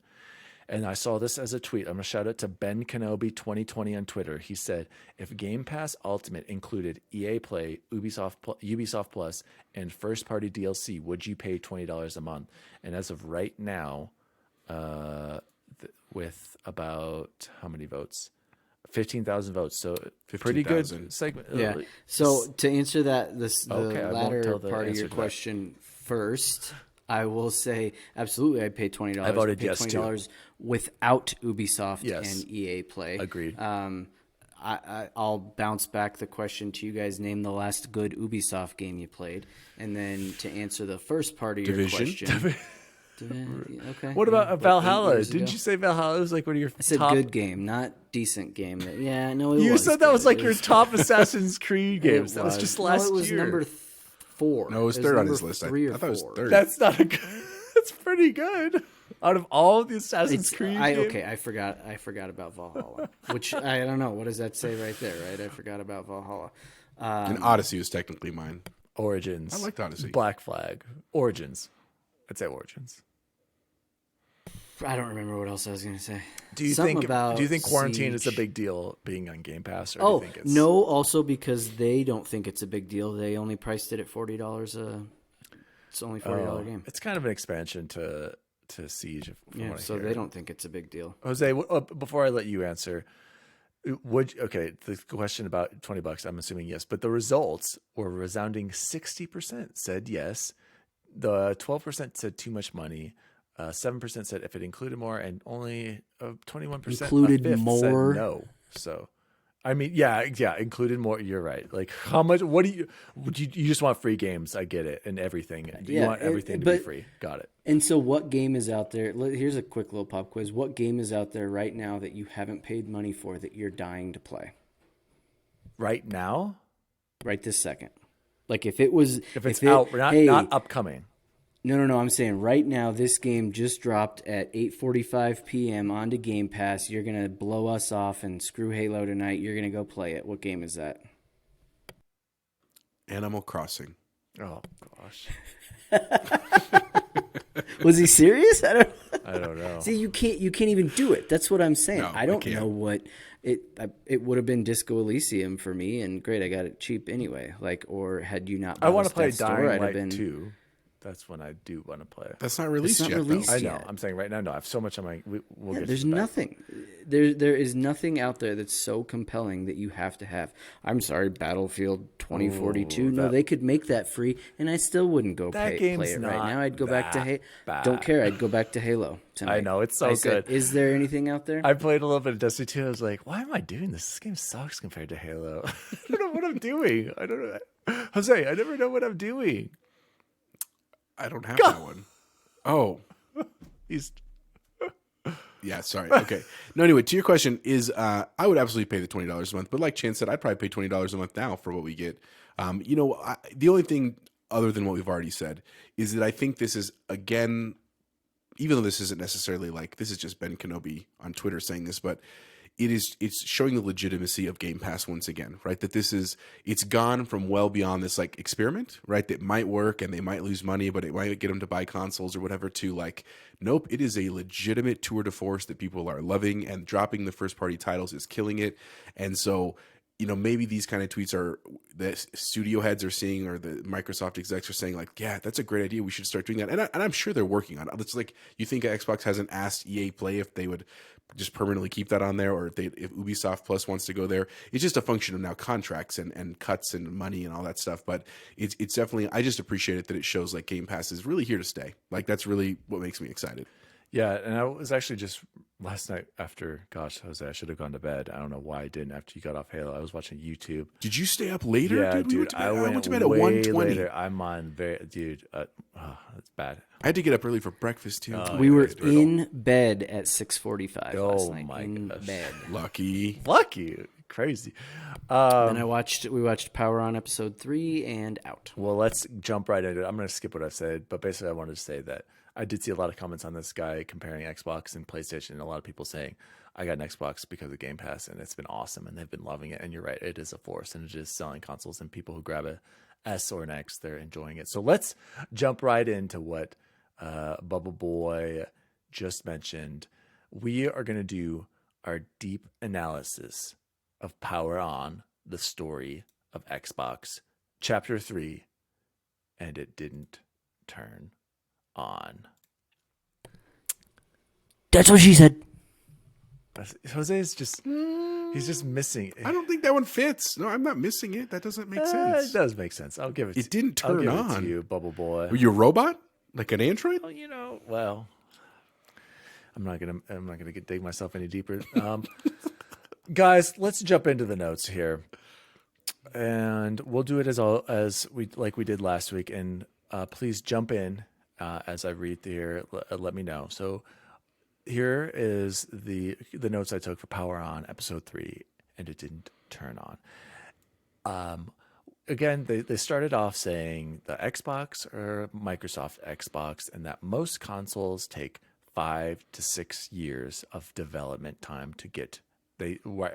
And I saw this as a tweet. I'm going to shout out to Ben Kenobi 2020 on Twitter. He said, if Game Pass Ultimate included EA Play, Ubisoft Plus, and first-party DLC, would you pay $20 a month? And as of right now, with about how many votes? 15,000 votes. So 15, pretty good 000. segment. Yeah. So to answer that, the I won't latter tell the part of answer your to that. question first, I will say absolutely. I'd pay $20. I voted pay yes, $20 without Ubisoft Yes. and EA Play. Agreed. I'll bounce back the question to you guys. Name the last good Ubisoft game you played, and then to answer the first part of your Division. question. Okay. What about Valhalla? years Didn't ago. you say Valhalla was like one of your I said top? good game, not decent game. Yeah, no, it You was said that good. was like It your top Assassin's Creed games. That was just last No, it was year. number 4. No, it was third on number his list. I 3 or thought it was 4. third. That's not a good. That's pretty good. Out of all the Assassin's Creed games. Okay, I forgot about Valhalla. Which I don't know. What does that say right there? Right, I forgot about Valhalla. And Odyssey was technically mine. Origins. I liked Odyssey. Black Flag. Origins. I'd say Origins. I don't remember what else I was going to say. Do you think Quarantine is a big deal being on Game Pass? Or do you think it's... no. Also, because they don't think it's a big deal. They only priced it at $40. It's only $40 game. It's kind of an expansion to Siege. Yeah, so they don't think it's a big deal. Jose, before I let you answer, the question about $20, I'm assuming yes, but the results were resounding 60% said yes. The 12% said too much money. 7% said if it included more, and only 21% included more. said no. So, I mean, yeah, included more. You're right. Like, how much? What do you just want free games? I get it, and everything. You want everything to be free. Got it. And so, what game is out there? Here's a quick little pop quiz. What game is out there right now that you haven't paid money for that you're dying to play? Right now, right this second. Like if it's out, not upcoming. No. I'm saying right now, this game just dropped at 8:45 p.m. onto Game Pass. You're gonna blow us off and screw Halo tonight. You're gonna go play it. What game is that? Animal Crossing. Oh gosh. Was he serious? I don't. I don't know. See, you can't even do it. That's what I'm saying. No, I don't can't. know what it would have been Disco Elysium for me, and great, I got it cheap anyway. Like, or had you not? I want to to play store, Dying I'd have Light been 2. That's when I do want to play it. That's not released not yet. released though. I know. yet. I'm saying right now, no. I have so much on my. We'll get. There's to the back. nothing. There is nothing out there that's so compelling that you have to have. I'm sorry, Battlefield 2042. No, they could make that free, and I still wouldn't go That play game's it right not now. I'd go back to bad. Don't care. I'd go back to Halo tonight. I know, it's so said, good. Is there anything out there? I played a little bit of Destiny 2. I was like, why am I doing this? This game sucks compared to Halo. I don't know what I'm doing. I don't know. Jose, I never know what I'm doing. I don't have that one. Oh, He's yeah. Sorry. Okay. No. Anyway, to your question is, I would absolutely pay the $20 a month. But like Chan said, I'd probably pay $20 a month now for what we get. The only thing other than what we've already said is that I think this is, again, even though this isn't necessarily like, this is just Ben Kenobi on Twitter saying this, but it's showing the legitimacy of Game Pass once again, right? That it's gone from well beyond this like experiment, right? That might work and they might lose money, but it might get them to buy consoles or whatever, to like, nope, it is a legitimate tour de force that people are loving, and dropping the first party titles is killing it. And so, maybe these kind of tweets are the studio heads are seeing, or the Microsoft execs are saying like, yeah, that's a great idea. We should start doing that. And I'm sure they're working on it. It's like, you think Xbox hasn't asked EA Play if they would just permanently keep that on there, or if Ubisoft Plus wants to go there. It's just a function of now contracts and cuts and money and all that stuff. But it's definitely, I just appreciate it that it shows like Game Pass is really here to stay. Like, that's really what makes me excited. Yeah, and I was actually just last night after, gosh, Jose, I should have gone to bed. I don't know why I didn't after you got off Halo. I was watching YouTube. Did you stay up later? Yeah, dude. I went to bed at way 1:20. later. I'm on that's bad. I had to get up early for breakfast too. We were in bed at 6:45 Oh last night. my in gosh. bed. Lucky. Crazy. Then we watched Power On episode 3 and out. Well, let's jump right into it. I'm going to skip what I've said, but basically I wanted to say that I did see a lot of comments on this guy comparing Xbox and PlayStation, and a lot of people saying, I got an Xbox because of Game Pass, and it's been awesome, and they've been loving it. And you're right, it is a force, and it is selling consoles, and people who grab a S or an X, they're enjoying it. So let's jump right into what Bubble Boy just mentioned. We are going to do our deep analysis of Power On, the story of Xbox, Chapter 3, and it didn't turn on. That's what she said. Jose's just, he's just missing. I don't think that one fits. No, I'm not missing it. That doesn't make sense. It does make sense. I'll give it. It didn't turn I'll give on. It to you, Bubble Boy. Were you a robot? Like an android? Well, I'm not gonna dig myself any deeper. Guys, let's jump into the notes here, and we'll do it as we did last week. And please jump in as I read here. Let me know. So here is the notes I took for Power On episode 3, and it didn't turn on. Again, they started off saying the Xbox or Microsoft Xbox, and that most consoles take 5 to 6 years of development time to get.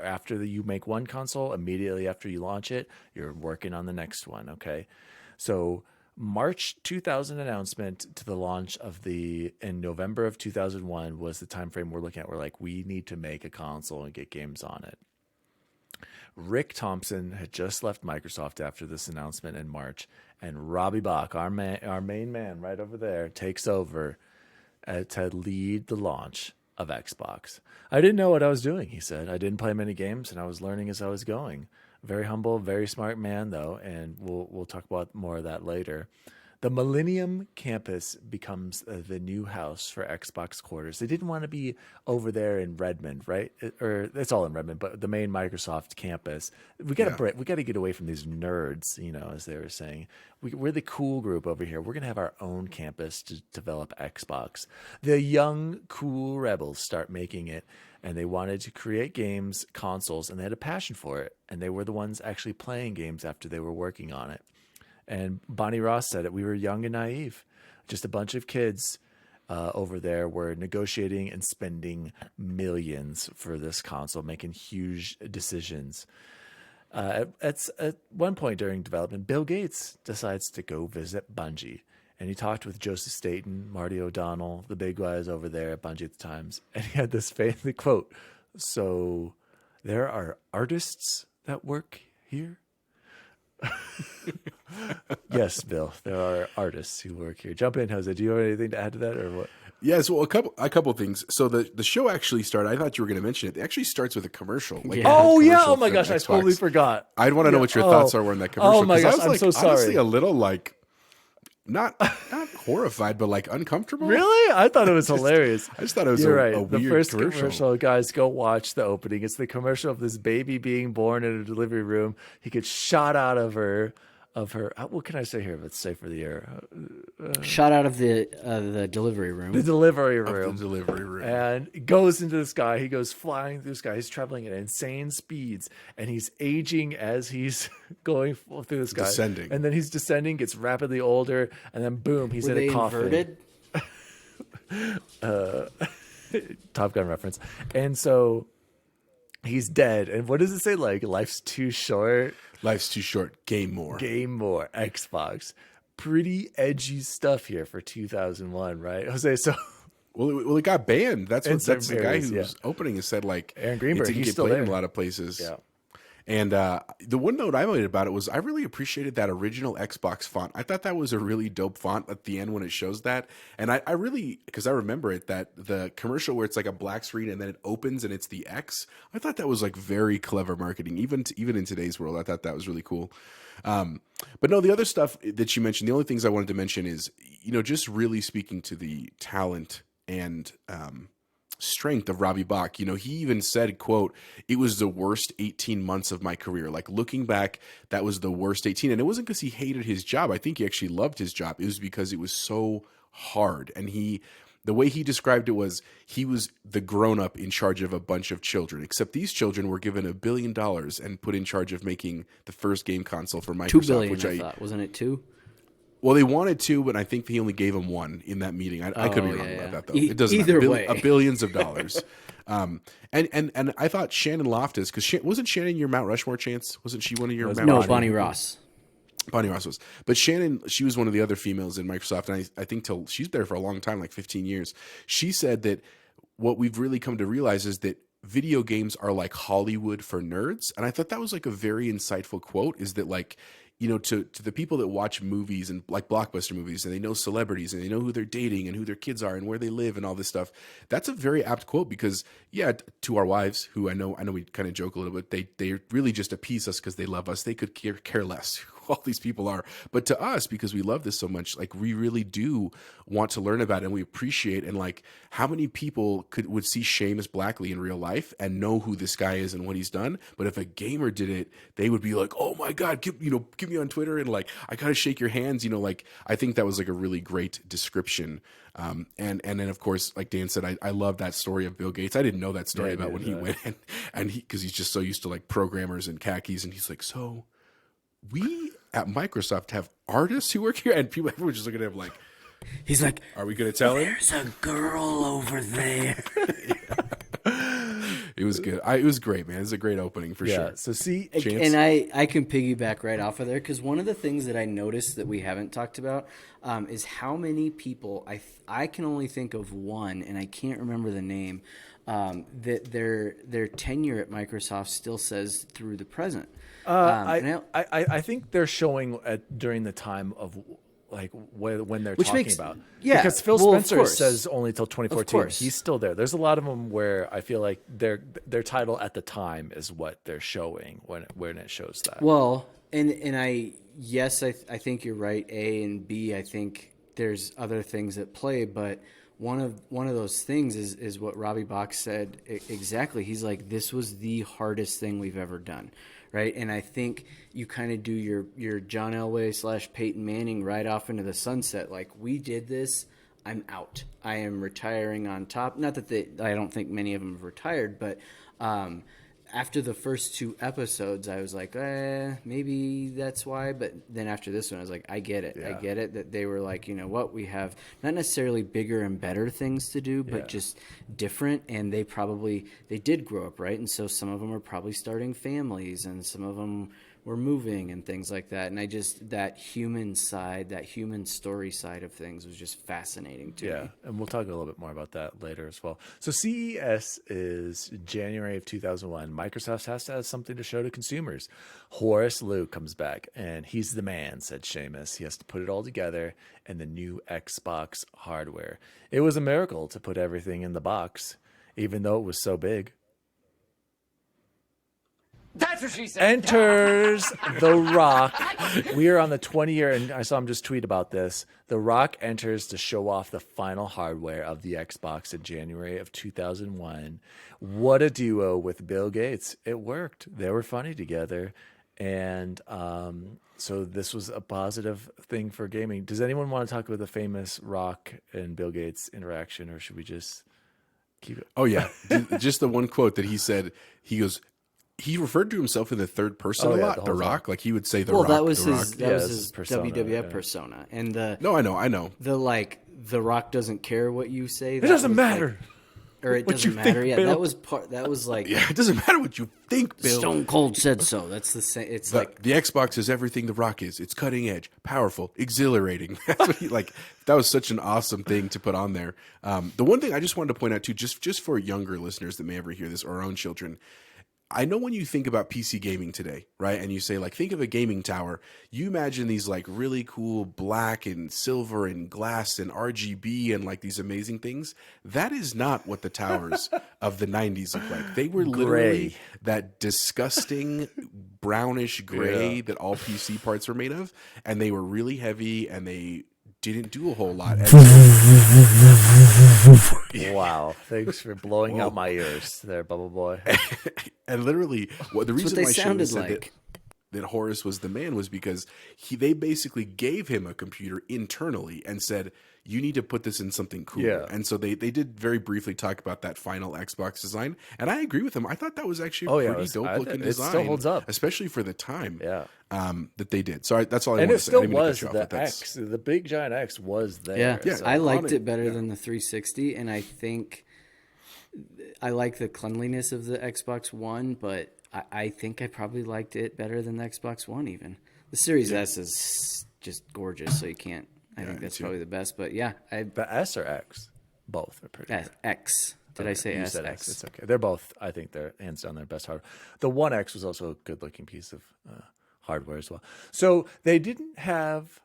After you make one console, immediately after you launch it, you're working on the next one. Okay, so March 2000 announcement to the launch in November of 2001 was the time frame we're looking at. We're like, we need to make a console and get games on it. Rick Thompson had just left Microsoft after this announcement in March, and Robbie Bach, our main man right over there, takes over to lead the launch of Xbox. I didn't know what I was doing, he said. I didn't play many games, and I was learning as I was going. Very humble, very smart man, though, and we'll talk about more of that later. The Millennium Campus becomes the new house for Xbox quarters. They didn't want to be over there in Redmond, right? Or it's all in Redmond, but the main Microsoft campus. We got to get away from these nerds, as they were saying. We're the cool group over here. We're going to have our own campus to develop Xbox. The young, cool rebels start making it, and they wanted to create games, consoles, and they had a passion for it. And they were the ones actually playing games after they were working on it. And Bonnie Ross said it. We were young and naive. Just a bunch of kids over there were negotiating and spending millions for this console, making huge decisions. At one point during development, Bill Gates decides to go visit Bungie. and he talked with Joseph Staten, Marty O'Donnell, the big guys over there at Bungie at the times, and he had this famous quote. So there are artists that work here? Yes, Bill, there are artists who work here. Jump in, Jose. Do you have anything to add to that or what? Yes, well, a couple things. So the show actually started. I thought you were going to mention it. It actually starts with a commercial. Like Oh yeah! commercial Oh my for gosh! I Xbox. totally forgot. I'd want to know what your thoughts are when that commercial. Oh my 'cause I gosh! was I'm like, so sorry. honestly, a little like not horrified, but like uncomfortable. Really? I thought it was hilarious. I just thought it was You're a right. The weird first commercial. guys, go watch the opening. It's the commercial of this baby being born in a delivery room. He gets shot out of her. What can I say here? If it's safe for the air. Shot out of the delivery room. The delivery room. The delivery room. And goes into the sky. He goes flying through the sky. He's traveling at insane speeds, and he's aging as he's going through the sky. Descending. And then he's descending, gets rapidly older, and then boom, he's Were in they a coffin. inverted? Top Gun reference. And so he's dead. And what does it say? Like, life's too short. Life's too short. Game more. Game more. Xbox. Pretty edgy stuff here for 2001, right? Jose, so... Well, it got banned. That's the guy areas, who's opening it said, like, Aaron Greenberg, it didn't he's get still played there. in a lot of places. Yeah. And the one note I made about it was I really appreciated that original Xbox font. I thought that was a really dope font at the end when it shows that. And I really, because I remember it, that the commercial where it's like a black screen and then it opens and it's the X, I thought that was like very clever marketing. Even in today's world, I thought that was really cool. But no, the other stuff that you mentioned, the only things I wanted to mention is, just really speaking to the talent and strength of Robbie Bach. He even said, quote, "It was the worst 18 months of my career." Like, looking back, that was the worst 18. And it wasn't because he hated his job. I think he actually loved his job. It was because it was so hard. And the way he described it was he was the grown-up in charge of a bunch of children, except these children were given $1 billion and put in charge of making the first game console for Microsoft. $2 billion, I thought. Wasn't it 2? Well, they wanted to, but I think he only gave him 1 in that meeting. I could be wrong about that, though. It doesn't either matter. way. Billions of dollars. And I thought Shannon Loftus, because wasn't Shannon your Mount Rushmore chance? Wasn't she one of your Mount No, Rushmore? Bonnie Ross. Bonnie Ross was. But Shannon, she was one of the other females in Microsoft, and I think she's there for a long time, like 15 years. She said that what we've really come to realize is that video games are like Hollywood for nerds. And I thought that was like a very insightful quote, is that like, to the people that watch movies and like blockbuster movies, and they know celebrities and they know who they're dating and who their kids are and where they live and all this stuff. That's a very apt quote because, yeah, to our wives, who I know we kind of joke a little bit, they really just appease us because they love us. They could care less who all these people are. But to us, because we love this so much, like, we really do want to learn about it, and we appreciate, and like, how many people would see Seamus Blackley in real life and know who this guy is and what he's done. But if a gamer did it, they would be like, "Oh my God, give me on Twitter and like, I gotta shake your hands." Like, I think that was like a really great description. And then of course, like Dan said, I love that story of Bill Gates. I didn't know that story about when he went and because he's just so used to like programmers and khakis, and he's like, "So we at Microsoft have artists who work here," and everyone just looking at him like, he's like, "Are we going to tell him?" "There's a girl over there." It was good. It was great, man. It was a great opening for sure. So see, Chance? And I can piggyback right off of there, because one of the things that I noticed that we haven't talked about is how many people, I can only think of one, and I can't remember the name, that their tenure at Microsoft still says through the present. I think they're showing during the time of like when they're Which talking makes- about. yeah, Because Phil well, of Spencer course. says only till 2014. course. He's still there. There's a lot of them where I feel like their title at the time is what they're showing when it shows that. Well, and I think you're right. A and B, I think there's other things at play, but one of those things is what Robbie Bach said exactly. He's like, "This was the hardest thing we've ever done." Right. And I think you kind of do your John Elway / Peyton Manning right off into the sunset. Like, we did this. I'm out. I am retiring on top. Not that I don't think many of them have retired, but after the first 2 episodes, I was like, maybe that's why. But then after this one, I was like, I get it. Yeah. I get it that they were like, you know what, we have not necessarily bigger and better things to do, but just different. And they did grow up, right? And so some of them are probably starting families, and some of them were moving and things like that. And that human side, that human story side of things was just fascinating to me. And we'll talk a little bit more about that later as well. So CES is January of 2001. Microsoft has to have something to show to consumers. Horace Luke comes back, and he's the man, said Seamus. He has to put it all together in the new Xbox hardware. It was a miracle to put everything in the box, even though it was so big. That's what she said. Enters The Rock. We are on the 20-year, and I saw him just tweet about this. The Rock enters to show off the final hardware of the Xbox in January of 2001. What a duo with Bill Gates. It worked. They were funny together. And so this was a positive thing for gaming. Does anyone want to talk about the famous Rock and Bill Gates interaction, or should we just keep it? Oh, yeah. Just the one quote that he said, he goes, he referred to himself in the third person a lot, The Rock. Like he would say The Rock. Well, that was the his, Rock. that was his persona, WWF persona. And No, I know. The Rock doesn't care what you say. It doesn't matter. Or it what doesn't you matter. think, Yeah, Bill. that was like Yeah, it doesn't matter what you think, Bill. Stone Cold said so. That's the same. It's like The Xbox is everything The Rock is. It's cutting edge, powerful, exhilarating. That's what he like. That was such an awesome thing to put on there. The one thing I just wanted to point out too, just for younger listeners that may ever hear this, or our own children. I know when you think about PC gaming today, right? And you say like, think of a gaming tower. You imagine these like really cool black and silver and glass and RGB and like these amazing things. That is not what the towers of the 90s look like. They were literally Gray. that disgusting brownish gray that all PC parts were made of. And they were really heavy and they didn't do a whole lot. Wow. Thanks for blowing out my ears there, Bubble Boy. And literally, the reason they why Seamus sounded said like. that Horace was the man was because they basically gave him a computer internally and said, you need to put this in something cooler. Yeah. And so they did very briefly talk about that final Xbox design. And I agree with him. I thought that was actually a pretty dope looking design. It still holds up. Especially for the time that they did. So that's all I And wanted it to say. I still didn't mean to was cut you off, the but that's- X. The big giant X was there. Yeah, So- I liked on it better yeah. than the 360, and I think I like the cleanliness of the Xbox One, but I think I probably liked it better than the Xbox One even. The Series S is just gorgeous, so you can't. I think that's probably the best, but yeah, The S or X? Both are pretty good. X. Did I say You S? said X. It's okay. They're both, I think they're hands down their best hardware. The One X was also a good looking piece of hardware as well. So they didn't have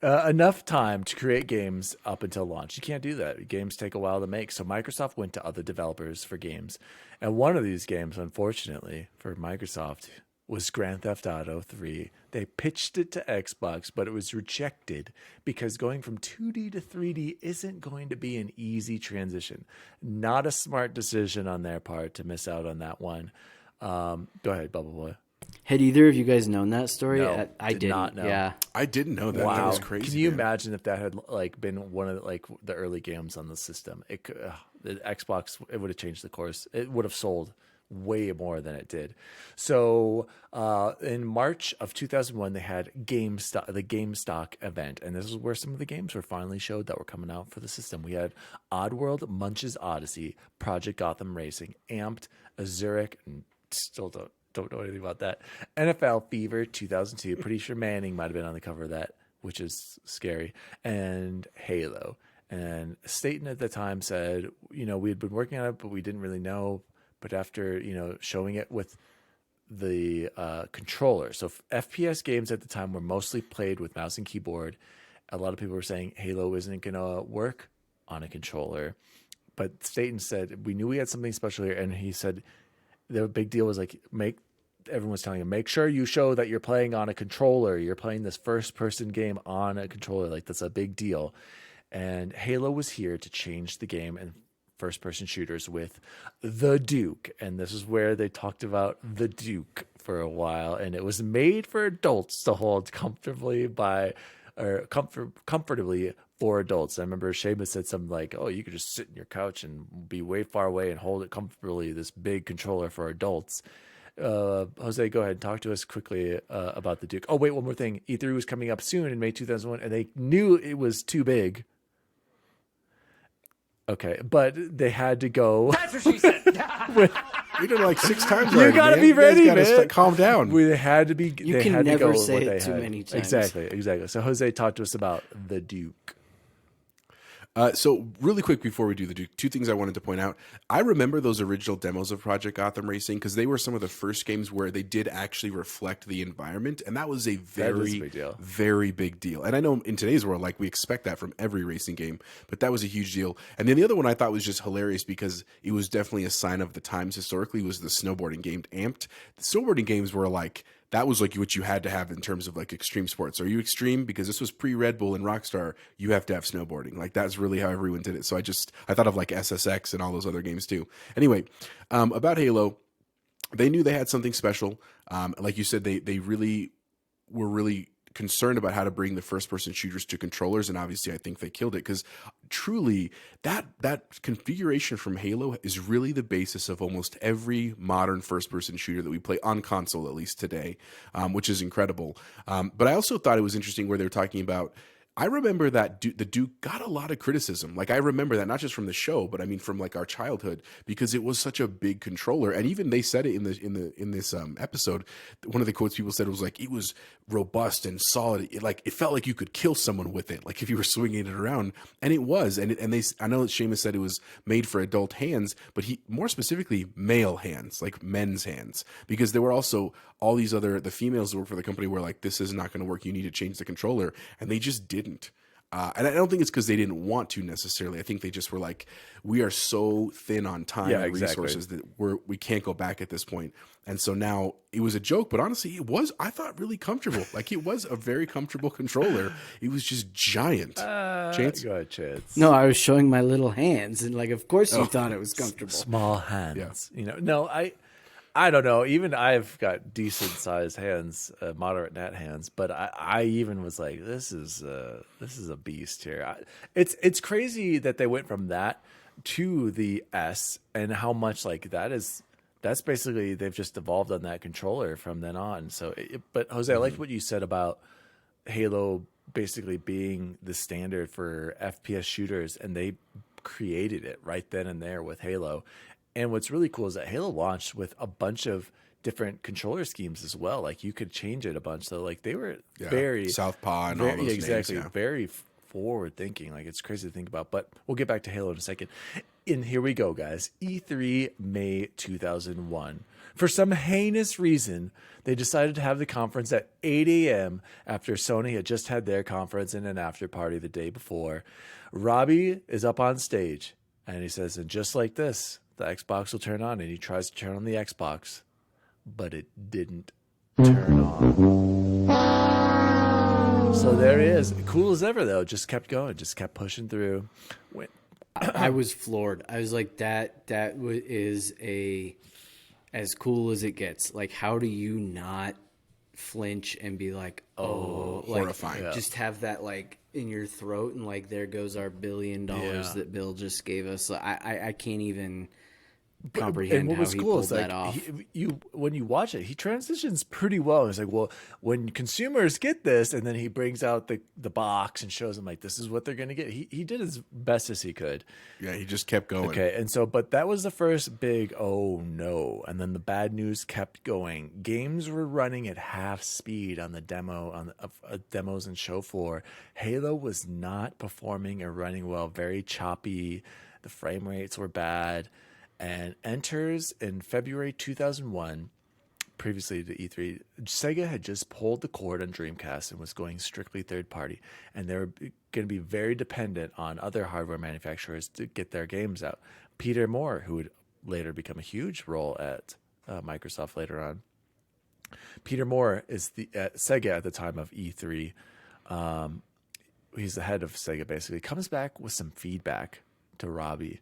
enough time to create games up until launch. You can't do that. Games take a while to make. So Microsoft went to other developers for games. And one of these games, unfortunately, for Microsoft was Grand Theft Auto 3. They pitched it to Xbox, but it was rejected because going from 2D to 3D isn't going to be an easy transition. Not a smart decision on their part to miss out on that one. Go ahead, Bubble Boy. Had either of you guys known that story? No, I did didn't. not know. Yeah. I didn't know that. That was crazy. Can you man. imagine if that had like been one of the early games on the system? It could, the Xbox, it would have changed the course. It would have sold way more than it did. So in March of 2001, they had the GameStock event, and this is where some of the games were finally showed that were coming out for the system. We had Oddworld, Munch's Odyssey, Project Gotham Racing, Amped, Azuric, and still don't know anything about that. NFL Fever 2002. Pretty sure Manning might have been on the cover of that, which is scary. And Halo. And Staten at the time said, we had been working on it, but we didn't really know. But after, showing it with the controller. So FPS games at the time were mostly played with mouse and keyboard. A lot of people were saying Halo isn't going to work on a controller. But Staten said, we knew we had something special here. And he said, the big deal was like, everyone's telling him, make sure you show that you're playing on a controller. You're playing this first person game on a controller. Like, that's a big deal. And Halo was here to change the game and first person shooters with the Duke. And this is where they talked about the Duke for a while. And it was made for adults to hold comfortably for adults. I remember Seamus said something like, oh, you could just sit in your couch and be way far away and hold it comfortably, this big controller for adults. Jose, go ahead and talk to us quickly about the Duke. Oh, wait, one more thing. E3 was coming up soon in May 2001, and they knew it was too big. Okay, but they had to go. That's what she said. We did it like 6 times. You already, gotta man. be You guys ready, gotta man. calm down. They had to be. You they can had to never go with say what it they too had. many times. Exactly. So Jose, talk to us about the Duke. So really quick before we do the Duke, 2 things I wanted to point out. I remember those original demos of Project Gotham Racing because they were some of the first games where they did actually reflect the environment, and that was a very, big deal. very big deal. And I know in today's world, like we expect that from every racing game, but that was a huge deal. And then the other one I thought was just hilarious because it was definitely a sign of the times historically was the snowboarding game Amped. The snowboarding games were like, that was like what you had to have in terms of like extreme sports. Are you extreme? Because this was pre-Red Bull and Rockstar, you have to have snowboarding. Like that's really how everyone did it. So I thought of like SSX and all those other games too. Anyway, about Halo, they knew they had something special. Like you said, they really were really concerned about how to bring the first-person shooters to controllers, and obviously I think they killed it because truly that configuration from Halo is really the basis of almost every modern first-person shooter that we play on console, at least today, which is incredible. But I also thought it was interesting where they were talking about. I remember that the Duke got a lot of criticism. Like I remember that not just from the show, but I mean from like our childhood because it was such a big controller. And even they said it in this episode. One of the quotes people said was like it was robust and solid. It felt like you could kill someone with it, like if you were swinging it around. And it was. I know that Seamus said it was made for adult hands, but he more specifically male hands, like men's hands, because there were also all these the females that work for the company were like, this is not going to work. You need to change the controller, and they just didn't. And I don't think it's because they didn't want to necessarily. I think they just were like, we are so thin on time and resources that we can't go back at this point. And so now it was a joke, but honestly, it was, I thought, really comfortable. Like it was a very comfortable controller. It was just giant. Chance? Go ahead, Chance. No, I was showing my little hands, and like, of course, you thought it was comfortable. Small hands. Yeah. No, I don't know. Even I've got decent sized hands, moderate net hands, but I even was like, this is a beast here. It's crazy that they went from that to the S and how much like that's basically they've just evolved on that controller from then on. So, but Jose, I liked what you said about Halo basically being the standard for FPS shooters, and they created it right then and there with Halo. And what's really cool is that Halo launched with a bunch of different controller schemes as well. Like you could change it a bunch. So like they were very Southpaw and all those exactly names, very forward thinking. Like it's crazy to think about. But we'll get back to Halo in a second. And here we go, guys. E3 May 2001. For some heinous reason, they decided to have the conference at 8 a.m. after Sony had just had their conference and an after party the day before. Robbie is up on stage and he says, and just like this, the Xbox will turn on, and he tries to turn on the Xbox, but it didn't turn on. So there he is. Cool as ever, though. Just kept going. Just kept pushing through. I was floored. I was like, that is as cool as it gets. Like, how do you not flinch and be like, oh, like, horrifying. Just have that like in your throat and like, there goes our $1 billion that Bill just gave us. I can't even comprehend and what how was he cool pulled is that like off. when you watch it, he transitions pretty well. He's like, well, when consumers get this, and then he brings out the box and shows them like this is what they're gonna get. He did as best as he could. Yeah, he just kept going. Okay, and so but that was the first big oh no, and then the bad news kept going. Games were running at half speed on the demos and show floor. Halo was not performing or running well, very choppy. The frame rates were bad. And enters in February 2001, previously to E3, Sega had just pulled the cord on Dreamcast and was going strictly third party. And they were going to be very dependent on other hardware manufacturers to get their games out. Peter Moore, who would later become a huge role at Microsoft later on. Peter Moore is at Sega at the time of E3. He's the head of Sega, basically. Comes back with some feedback to Robbie.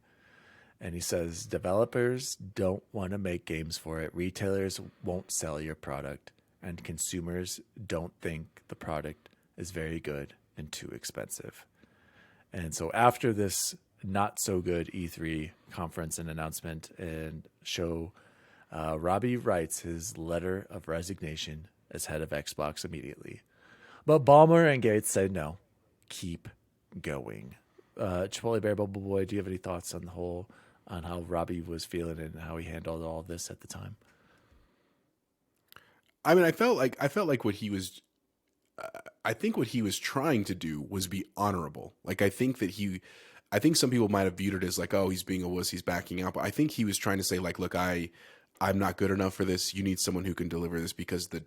And he says, developers don't want to make games for it. Retailers won't sell your product. And consumers don't think the product is very good and too expensive. And so after this not so good E3 conference and announcement and show, Robbie writes his letter of resignation as head of Xbox immediately. But Ballmer and Gates say no, keep going. Chipotle Bear Bubble Boy, do you have any thoughts on the whole on how Robbie was feeling and how he handled all of this at the time. I mean, I felt like what he was. I think what he was trying to do was be honorable. Like I think some people might have viewed it as like, oh, he's being a wuss, he's backing out. But I think he was trying to say like, look, I'm not good enough for this. You need someone who can deliver this because the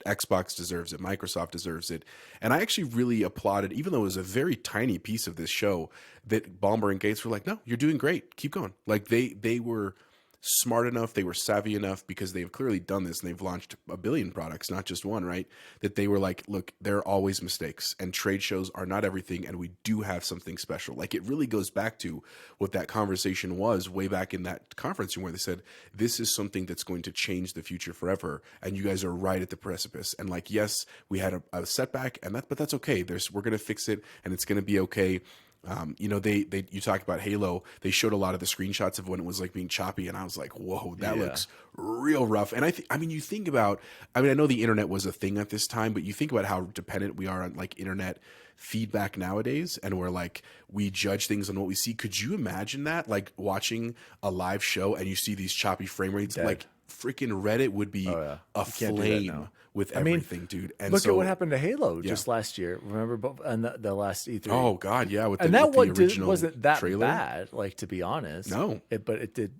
Xbox deserves it. Microsoft deserves it. And I actually really applauded, even though it was a very tiny piece of this show, that Ballmer and Gates were like, no, you're doing great. Keep going. Like they were smart enough, they were savvy enough because they've clearly done this and they've launched a billion products, not just one, right? That they were like, look, there are always mistakes and trade shows are not everything and we do have something special. Like it really goes back to what that conversation was way back in that conference room where they said, this is something that's going to change the future forever and you guys are right at the precipice. And like, yes, we had a setback but that's okay. We're going to fix it and it's going to be okay. You talk about Halo. They showed a lot of the screenshots of when it was like being choppy, and I was like, "Whoa, that looks real rough." And you think about. I know the internet was a thing at this time, but you think about how dependent we are on like internet feedback nowadays, and we're like we judge things on what we see. Could you imagine that, like watching a live show and you see these choppy frame rates, like freaking Reddit would be aflame with everything, dude. And look at what happened to Halo just last year. Remember, and the last E3. Oh God, yeah. With the original wasn't that trailer. Bad, like to be honest. No, but it did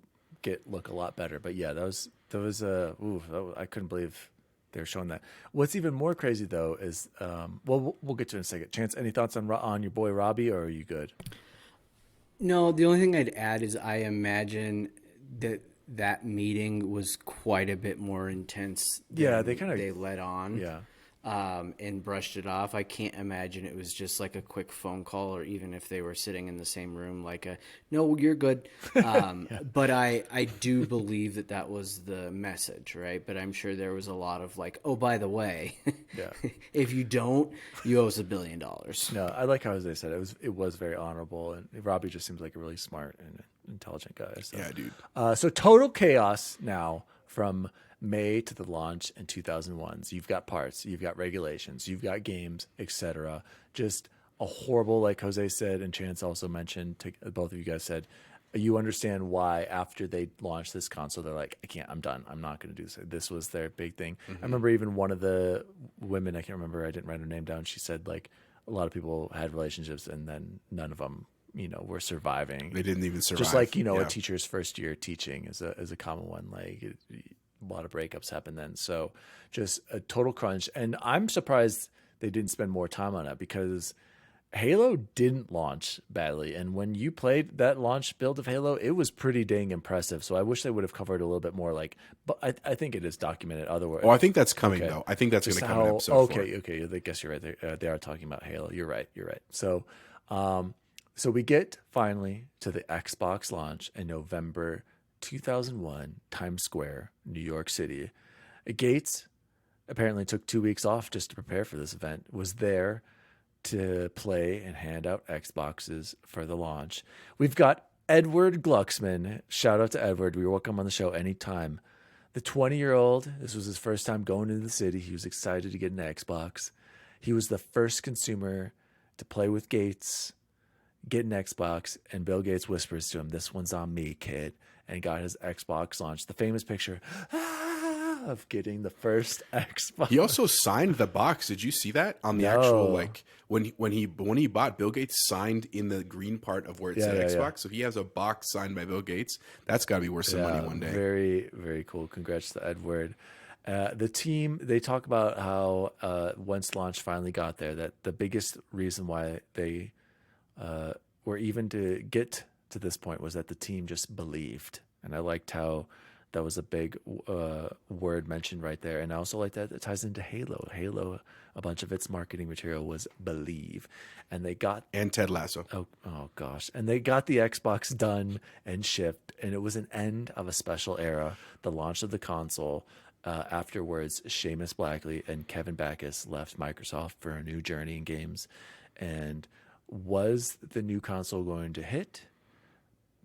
look a lot better. But yeah, I couldn't believe they were showing that. What's even more crazy though is, we'll get to it in a second. Chance, any thoughts on your boy Robbie, or are you good? No, the only thing I'd add is I imagine that meeting was quite a bit more intense than they let on. And brushed it off. I can't imagine it was just like a quick phone call, or even if they were sitting in the same room, like no, you're good. But I do believe that was the message, right? But I'm sure there was a lot of like, oh, by the way, if you don't, you owe us $1 billion. No, I like how they said it was very honorable, and Robbie just seems like a really smart and intelligent guy. So. Yeah, dude. So total chaos now from May to the launch in 2001. So you've got parts, you've got regulations, you've got games, etc. Just a horrible, like Jose said, and Chance also mentioned, both of you guys said, you understand why after they launched this console, they're like, I'm done. I'm not going to do this. This was their big thing. I remember even one of the women, I can't remember, I didn't write her name down. She said like a lot of people had relationships and then none of them were surviving. They didn't even survive. Just like, a teacher's first year teaching is a common one. Like a lot of breakups happen then. So just a total crunch. And I'm surprised they didn't spend more time on it because Halo didn't launch badly. And when you played that launch build of Halo, it was pretty dang impressive. So I wish they would have covered a little bit more. But I think it is documented otherwise. Oh, I think that's coming though. I think that's going to come in episode 4. Okay. I guess you're right. They are talking about Halo. You're right. So, so we get finally to the Xbox launch in November 2001, Times Square, New York City. Gates apparently took 2 weeks off just to prepare for this event, was there to play and hand out Xboxes for the launch. We've got Edward Glucksman. Shout out to Edward. We welcome on the show anytime. The 20-year-old, this was his first time going into the city. He was excited to get an Xbox. He was the first consumer to play with Gates, get an Xbox, and Bill Gates whispers to him, "This one's on me, kid," and got his Xbox launched. The famous picture of getting the first Xbox. He also signed the box. Did you see that on the actual, like when he bought, Bill Gates signed in the green part of where it said Xbox. Yeah. So he has a box signed by Bill Gates. That's got to be worth some money one day. Very, very cool. Congrats to Edward. The team, they talk about how once launch finally got there, that the biggest reason why they were even to get to this point was that the team just believed. And I liked how that was a big word mentioned right there. And I also like that it ties into Halo. Halo, a bunch of its marketing material was believe. And they got... And Ted Lasso. Oh gosh. And they got the Xbox done and shipped. And it was an end of a special era, the launch of the console. Afterwards, Seamus Blackley and Kevin Backus left Microsoft for a new journey in games. And was the new console going to hit?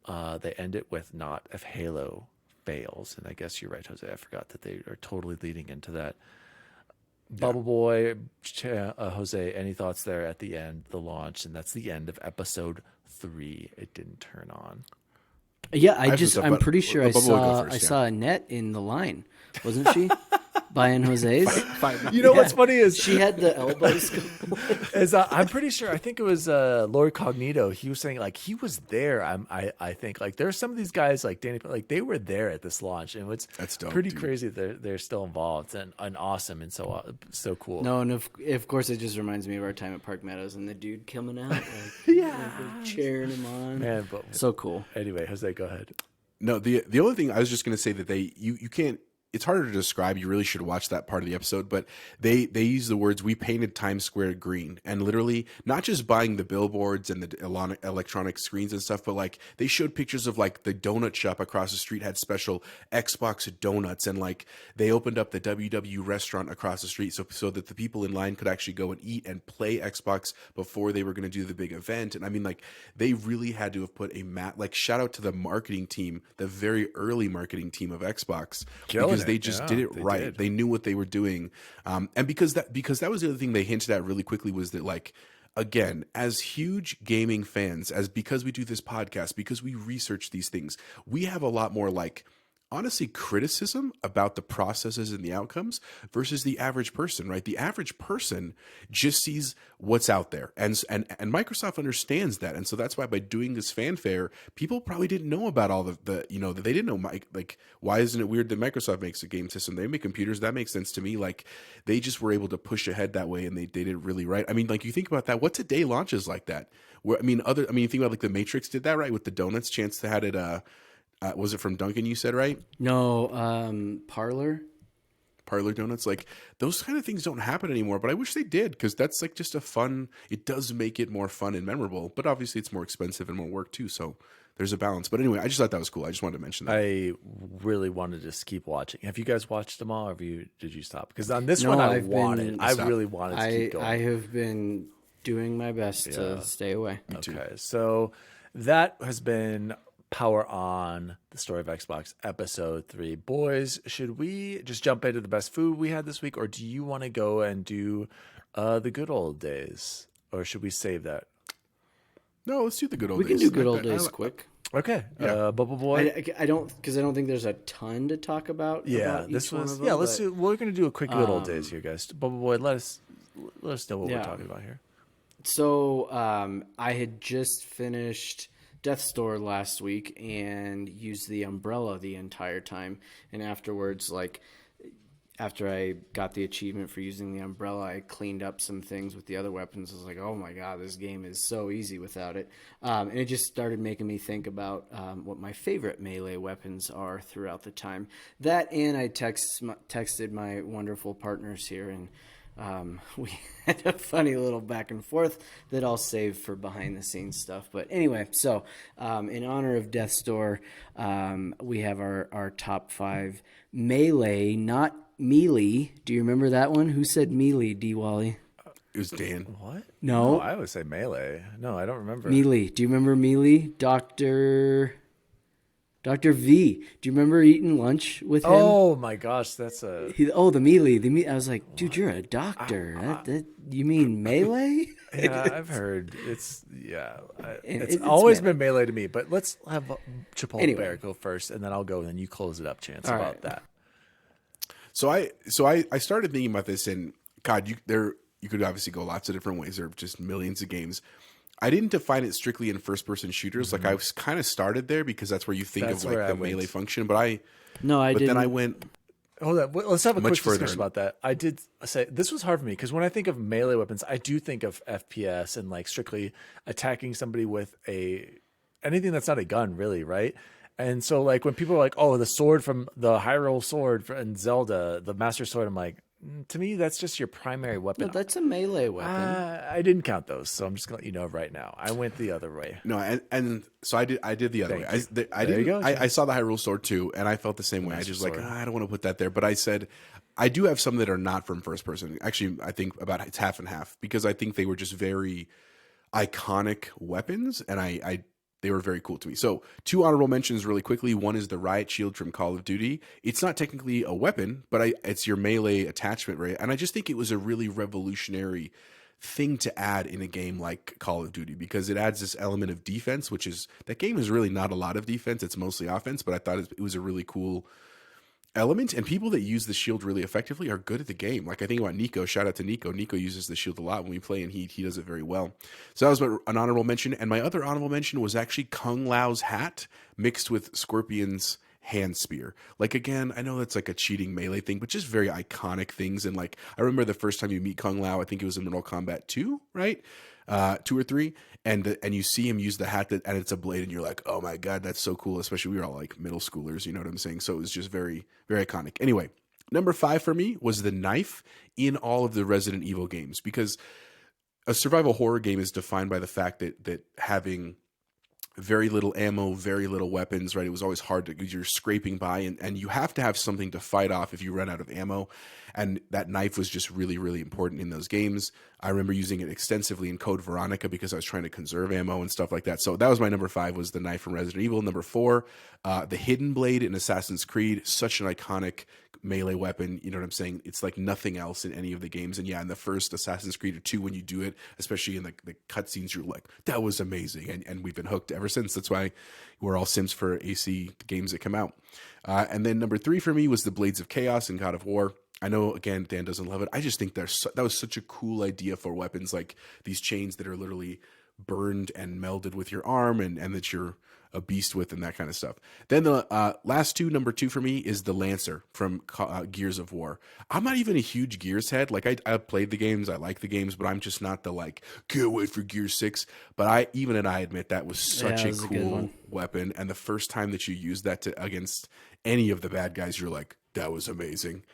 They end it with not if Halo fails. And I guess you're right, Jose. I forgot that they are totally leading into that. Yeah. Bubble Boy, Jose, any thoughts there at the end, the launch? And that's the end of episode 3. It didn't turn on. Yeah, stuff, I'm but pretty sure I Bubba will go saw first, yeah. saw Annette in the line, wasn't she? Buying Jose's. You know what's funny is She had the elbows. I'm pretty sure. I think it was Lori Cognito. He was saying like he was there. I think like there's some of these guys like Danny, like they were there at this launch, and it's dope, pretty dude. crazy that they're still involved and awesome and so cool. No, and of course it just reminds me of our time at Park Meadows and the dude coming out, like, like cheering him on. Man, but So cool. anyway, Jose, go ahead. No, the only thing I was just going to say that you can't. It's harder to describe. You really should watch that part of the episode. But they use the words, "We painted Times Square green," and literally not just buying the billboards and the electronic screens and stuff, but like they showed pictures of like the donut shop across the street had special Xbox donuts, and like they opened up the WW restaurant across the street so that the people in line could actually go and eat and play Xbox before they were going to do the big event. And I mean, like they really had to have put a like shout out to the marketing team, the very early marketing team of Xbox, because they just did it right. They knew what they were doing. And because that was the other thing they hinted at really quickly was that, like, again, as huge gaming fans, because we do this podcast, because we research these things, we have a lot more, like, honestly, criticism about the processes and the outcomes versus the average person, right? The average person just sees what's out there, and Microsoft understands that, and so that's why by doing this fanfare, people probably didn't know about all the that they didn't know, like, why isn't it weird that Microsoft makes a game system? They make computers. That makes sense to me. Like, they just were able to push ahead that way, and they did it really right. I mean, like, you think about that. What's a day launches like that? Where you think about like the Matrix did that, right? With the donuts, Chance had it. Was it from Duncan? You said, right? No, Parlor Donuts. Like, those kind of things don't happen anymore, but I wish they did, because that's like just it does make it more fun and memorable, but obviously it's more expensive and more work too. So there's a balance. But anyway, I just thought that was cool. I just wanted to mention that. I really wanted to just keep watching. Have you guys watched them all, or did you stop? Because on this one, I really wanted to keep going. I have been doing my best to stay away. Okay, so that has been Power On, the Story of Xbox, episode 3. Boys, should we just jump into the best food we had this week, or do you want to go and do the good old days, or should we save that? No, let's do the good old days. We can do good old days quick. Okay, Yeah. Bubble Boy. I don't think there's a ton to talk about. Yeah, about this each one was. of them, Yeah, but we're gonna do a quick good old days here, guys. Bubble Boy, let us know what we're talking about here. So I had just finished Death's Door last week and used the umbrella the entire time. And afterwards, like, after I got the achievement for using the umbrella, I cleaned up some things with the other weapons. I was like, oh my God, this game is so easy without it. And it just started making me think about what my favorite melee weapons are throughout the time. That, and I texted my wonderful partners here, and we had a funny little back and forth that I'll save for behind the scenes stuff. But anyway, so in honor of Death's Door, we have our top 5 melee, not melee. Do you remember that one? Who said melee, DWALLY? It was Dan. What? No, I would say melee. No, I don't remember. melee. Do you remember melee? Dr. V. Do you remember eating lunch with him? Oh my gosh, that's a. The melee. I was like, dude, you're a doctor. You mean melee? Yeah, I've heard it's. Yeah, it's it's always melee. been melee to me. But let's have Chipotle Anyway. Bear go first, and then I'll go, and then you close it up. Chance All about right. that. So I started thinking about this, and God, you could obviously go lots of different ways. There are just millions of games. I didn't define it strictly in first-person shooters. Like, I was kind of started there because that's where you think That's of like where the I went. melee function. But I didn't. then I went. Hold on. Let's have a quick Much further discussion about that. I did say this was hard for me because when I think of melee weapons, I do think of FPS and like strictly attacking somebody with anything that's not a gun, really, right? And so like when people are like, "Oh, the sword from the Hyrule sword in Zelda, the Master Sword," I'm like, to me, that's just your primary weapon. No, that's a melee weapon. I didn't count those, so I'm just gonna let you know right now. I went the other way. No, and so I did the other way. I There you didn't. go. I saw the Hyrule Sword too, and I felt the same way. I just like, I don't want to put that there. But I said, I do have some that are not from first person. Actually, I think about it's half and half, because I think they were just very iconic weapons, and they were very cool to me. So 2 honorable mentions really quickly. One is the Riot Shield from Call of Duty. It's not technically a weapon, but it's your melee attachment, right? And I just think it was a really revolutionary thing to add in a game like Call of Duty, because it adds this element of defense, which is, that game is really not a lot of defense. It's mostly offense, but I thought it was a really cool element, and people that use the shield really effectively are good at the game. Like I think about Nico, shout out to Nico. Nico uses the shield a lot when we play, and he does it very well. So that was an honorable mention. And my other honorable mention was actually Kung Lao's hat mixed with Scorpion's hand spear. Like, again, I know that's like a cheating melee thing, but just very iconic things. And like, I remember the first time you meet Kung Lao, I think it was in Mortal Kombat 2, right? 2 or 3, and you see him use the hat and it's a blade, and you're like, oh my god, that's so cool. Especially we were all like middle schoolers, you know what I'm saying? So it was just very, very iconic. Anyway, number 5 for me was the knife in all of the Resident Evil games, because a survival horror game is defined by the fact that having very little ammo, very little weapons, right? It was always hard because you're scraping by, and you have to have something to fight off if you run out of ammo. And that knife was just really, really important in those games. I remember using it extensively in Code Veronica because I was trying to conserve ammo and stuff like that. So that was my number 5, was the knife from Resident Evil. Number 4, the hidden blade in Assassin's Creed, such an iconic melee weapon. You know what I'm saying? It's like nothing else in any of the games. And yeah, in the first Assassin's Creed or 2, when you do it, especially in the cutscenes, you're like, that was amazing. And we've been hooked ever since. That's why we're all Sims for AC games that come out. And then number 3 for me was the Blades of Chaos in God of War. I know, again, Dan doesn't love it. I just think that was such a cool idea for weapons, like these chains that are literally burned and melded with your arm, and that you're a beast with, and that kind of stuff. Then the last two, number 2 for me is the Lancer from Gears of War. I'm not even a huge Gears head. Like I played the games, I like the games, but I'm just not the like, can't wait for Gears 6. But I admit that was such a cool weapon. And the first time that you use that against any of the bad guys, you're like, that was amazing.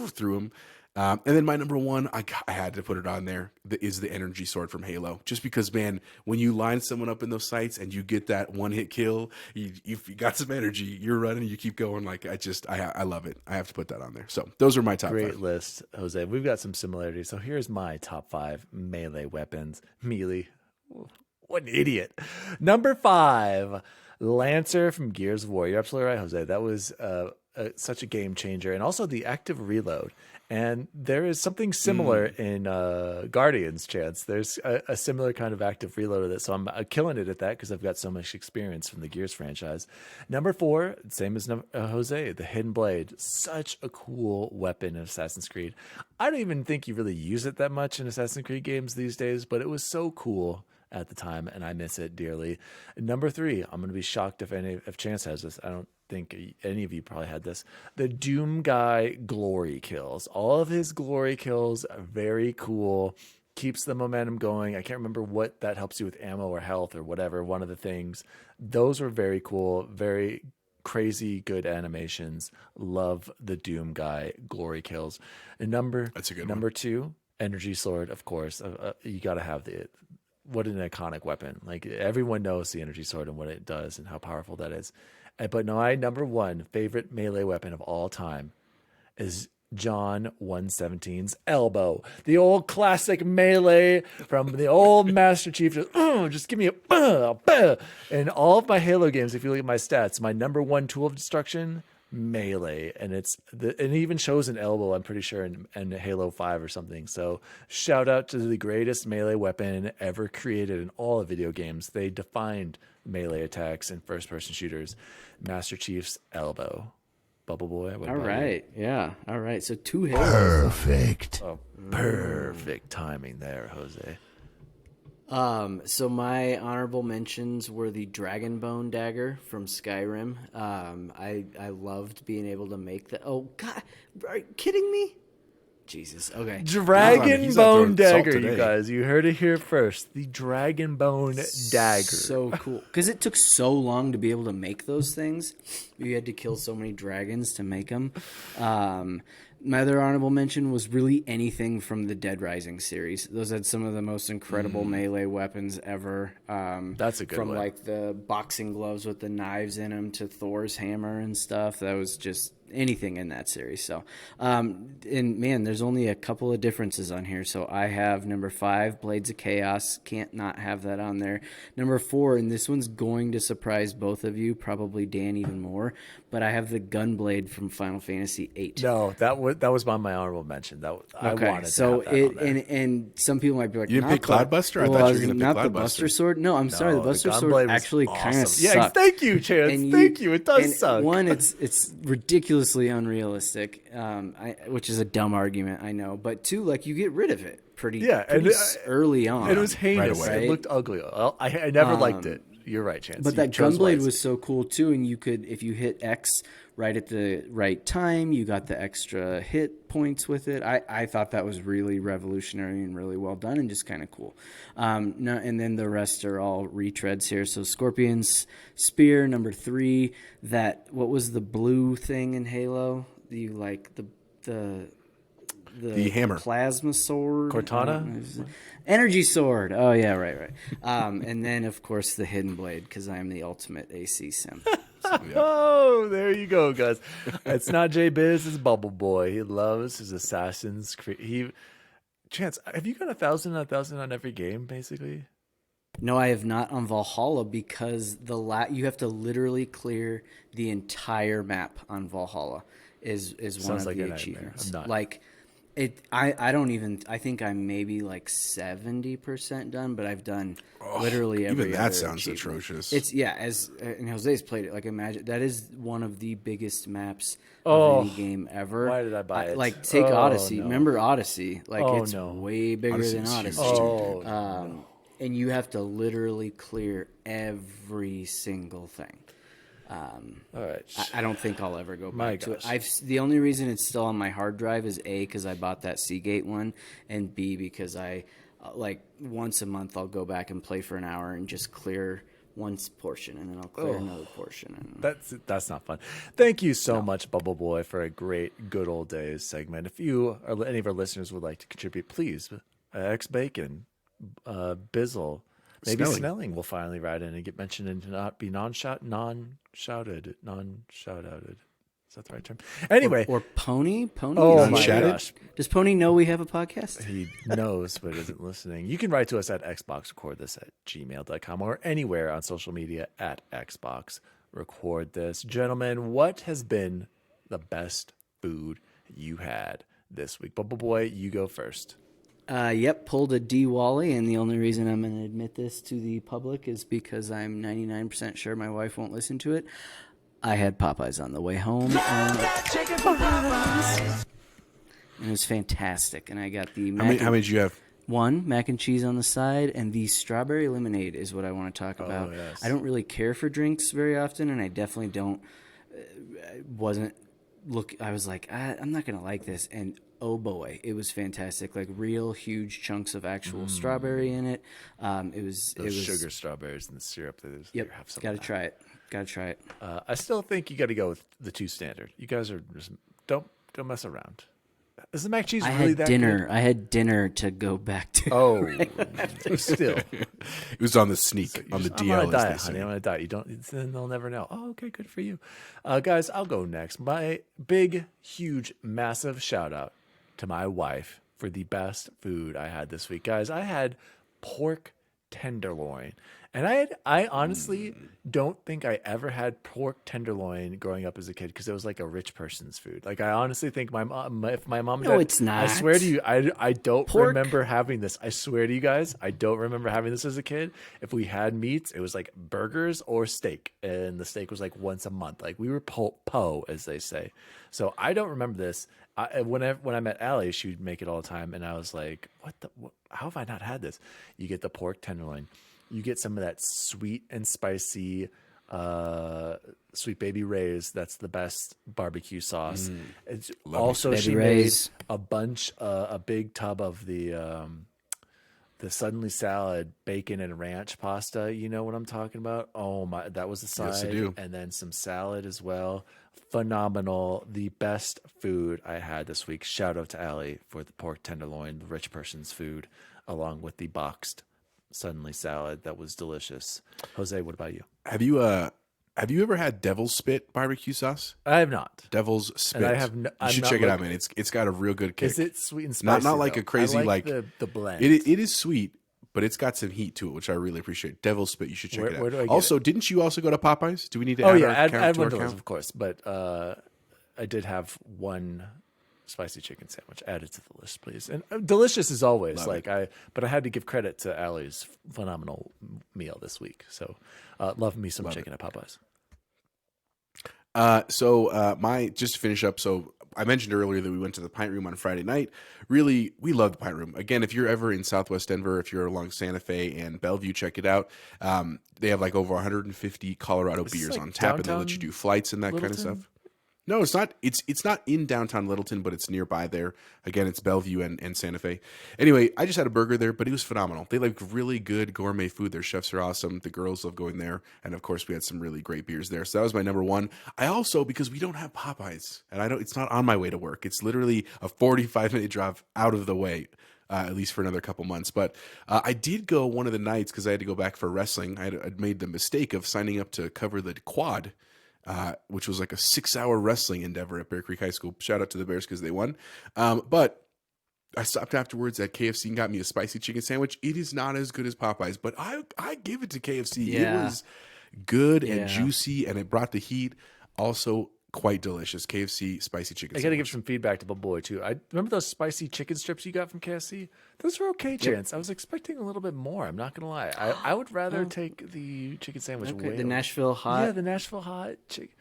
Through them. And then my number 1, I had to put it on there, is the energy sword from Halo. Just because, man, when you line someone up in those sites and you get that one-hit kill, you got some energy, you're running, you keep going. Like, I love it. I have to put that on there. So those are my top 5. Great list, Jose. We've got some similarities. So here's my top 5 melee weapons. Melee. What an idiot. Number 5, Lancer from Gears of War. You're absolutely right, Jose. That was such a game changer. And also the active reload. And there is something similar in Guardians, Chance. There's a similar kind of active reload of it. So I'm killing it at that because I've got so much experience from the Gears franchise. Number 4, same as Jose, the Hidden Blade. Such a cool weapon in Assassin's Creed. I don't even think you really use it that much in Assassin's Creed games these days, but it was so cool at the time, and I miss it dearly. Number 3, I'm going to be shocked if Chance has this. I don't think any of you probably had this. The Doom Guy glory kills. All of his glory kills are very cool. Keeps the momentum going. I can't remember what that helps you with ammo or health or whatever. One of the things. Those were very cool. Very crazy good animations. Love the Doom Guy glory kills. And That's a good number one. 2, Energy Sword, of course. You got to have what an iconic weapon. Like, everyone knows the Energy Sword and what it does and how powerful that is. But my number 1 favorite melee weapon of all time is John 117's elbow. The old classic melee from the old Master Chief. Just give me a in all of my Halo games. If you look at my stats, my number 1 tool of destruction, melee, and it even shows an elbow, I'm pretty sure, in Halo 5 or something. So shout out to the greatest melee weapon ever created in all of video games. They defined melee attacks in first-person shooters. Master Chief's elbow. Bubble Boy. All right. Yeah. All right. So 2 Halos. Perfect. Perfect timing there, Jose. So my honorable mentions were the Dragon Bone dagger from Skyrim. I loved being able to make that. Oh God, are you kidding me? Jesus. Okay. Dragon He's not Bone throwing salt dagger, you today. guys. You heard it here first. The Dragon Bone dagger. So cool. Because it took so long to be able to make those things. You had to kill so many dragons to make them. My other honorable mention was really anything from the Dead Rising series. Those had some of the most incredible melee weapons ever. That's a good from one. Like the boxing gloves with the knives in them to Thor's hammer and stuff. That was just anything in that series. So, and man, there's only a couple of differences on here. So I have number 5, Blades of Chaos. Can't not have that on there. Number 4, and this one's going to surprise both of you, probably Dan even more, but I have the Gunblade from Final Fantasy VIII. No, that was on my honorable mention. I wanted so to have that on there. and some people might be like, You didn't pick Cloudbuster? I thought you were going to pick not Cloudbuster. the Buster Sword. No, I'm sorry, the Buster Gunblade Sword was actually kind of awesome. sucked. Yeah, thank you, Chance. Thank you. It does suck. One, it's ridiculously unrealistic, which is a dumb argument, I know. But 2, like, you get rid of it pretty early on. And it was heinous. Right away. It looked ugly. I never liked it. You're right, Chance. But that Gunblade was so cool too, and you could, if you hit X right at the right time, you got the extra hit points with it. I thought that was really revolutionary and really well done and just kind of cool. No, and then the rest are all retreads here. So Scorpion's Spear, number 3. What was the blue thing in Halo? The hammer, plasma sword, Cortana, energy sword. Oh yeah, right. And then of course the hidden blade, because I am the ultimate AC simp. Oh, there you go, guys. It's not J Biz, it's Bubble Boy. He loves his Assassin's Creed. Chance, have you got 1,000 on every game, basically? No, I have not on Valhalla, because you have to literally clear the entire map on Valhalla. Is one of the achievements. I'm not. Like I think I'm maybe like 70% done, but I've done literally every even that other sounds achievement. atrocious. And Jose's played it. Like, imagine that is one of the biggest maps of any game ever. Why did I buy it? Like, take Odyssey. No. Remember Odyssey? Like, it's way bigger than Odyssey's Odyssey. huge. And you have to literally clear every single thing. All right. I don't think I'll ever go My back to it. gosh. The only reason it's still on my hard drive is A, because I bought that Seagate one, and B, because I like once a month I'll go back and play for an hour and just clear one portion, and then I'll clear another portion. And That's not fun. Thank you so much, Bubble Boy, for a great good old days segment. If you or any of our listeners would like to contribute, please, X Bacon, Bizzle, maybe Snelling will finally write in and get mentioned and not be non-shout-outed. Is that the right term? Anyway. or Pony. Oh my gosh. Does Pony know we have a podcast? He knows, but isn't listening. You can write to us at xboxrecordthis@gmail.com or anywhere on social media at xboxrecordthis. Gentlemen, what has been the best food you had this week? Bubble Boy, you go first. Yep, pulled a DaddyDWALLY, and the only reason I'm going to admit this to the public is because I'm 99% sure my wife won't listen to it. I had Popeyes on the way home. And it was fantastic. And I got the How many did you have? 1 mac and cheese on the side, and the strawberry lemonade is what I want to talk about. Yes. I don't really care for drinks very often, and I definitely don't. I was like, I'm not gonna like this, and oh boy, it was fantastic! Like, real huge chunks of actual strawberry in it. It was Sugar strawberries and the syrup. Yep, gotta try it. I still think you got to go with the 2 standard. You guys are just don't mess around. Is the mac and cheese really that good? I had dinner to go back to. Oh, still. It was on the sneak, on the DL. I'm on a as diet, they say. honey. I'm on a diet. Then they'll never know. Oh, okay, good for you. Guys, I'll go next. My big, huge, massive shout out to my wife for the best food I had this week. Guys, I had pork tenderloin. And I honestly don't think I ever had pork tenderloin growing up as a kid, because it was like a rich person's food. Like, I honestly think if my mom and dad, it's not. I swear to you, I don't Pork. remember having this. I swear to you guys, I don't remember having this as a kid. If we had meats, it was like burgers or steak, and the steak was like once a month. Like, we were po, as they say. So I don't remember this. When I met Allie, she would make it all the time, and I was like, how have I not had this? You get the pork tenderloin. You get some of that sweet and spicy Sweet Baby Ray's. That's the best barbecue sauce. It's also, she made a big tub of the Suddenly Salad bacon and ranch pasta. You know what I'm talking about? Oh my, that was the side. Yes, I do. And then some salad as well. Phenomenal. The best food I had this week. Shout out to Allie for the pork tenderloin, the rich person's food, along with the boxed Suddenly Salad. That was delicious. Jose, what about you? Have you Have you ever had Devil's Spit barbecue sauce? I have not. Devil's Spit. And you should check it out, man. It's got a real good kick. Is it sweet and spicy? Not like though? a crazy I like like the blend. It is sweet, but it's got some heat to it, which I really appreciate. Devil's Spit. You should check it out. Where do I get also, it? didn't you also go to Popeyes? Do we need to? Oh add yeah, our add count to one our to count? those, of course. But I did have one spicy chicken sandwich added to the list, please. And delicious as always. But I had to give credit to Allie's phenomenal meal this week. So love me some chicken at Popeyes. Just to finish up, so I mentioned earlier that we went to the Pint Room on Friday night. Really, we love the Pint Room. Again, if you're ever in Southwest Denver, if you're along Santa Fe and Bellevue, check it out. They have like over 150 Colorado beers on tap, and they let you do flights and that kind of stuff. No, it's not. It's not in downtown Littleton, but it's nearby there. Again, it's Bellevue and Santa Fe. Anyway, I just had a burger there, but it was phenomenal. They like really good gourmet food. Their chefs are awesome. The girls love going there, and of course, we had some really great beers there. So that was my number one. I also, because we don't have Popeyes, and it's not on my way to work. It's literally a 45-minute drive out of the way. At least for another couple months. But I did go one of the nights because I had to go back for wrestling. I'd made the mistake of signing up to cover the quad, which was like a 6-hour wrestling endeavor at Bear Creek High School. Shout out to the Bears because they won. But I stopped afterwards at KFC and got me a spicy chicken sandwich. It is not as good as Popeyes, but I give it to KFC. Yeah. It was good and juicy, and it brought the heat. Also, quite delicious. KFC spicy chicken I sandwich. got to give some feedback to Boy too. I remember those spicy chicken strips you got from KFC. Those were okay, Chance. I was expecting a little bit more. I'm not gonna lie. I would rather take the chicken sandwich. Okay, Way the Nashville hot. Yeah, the Nashville hot chicken.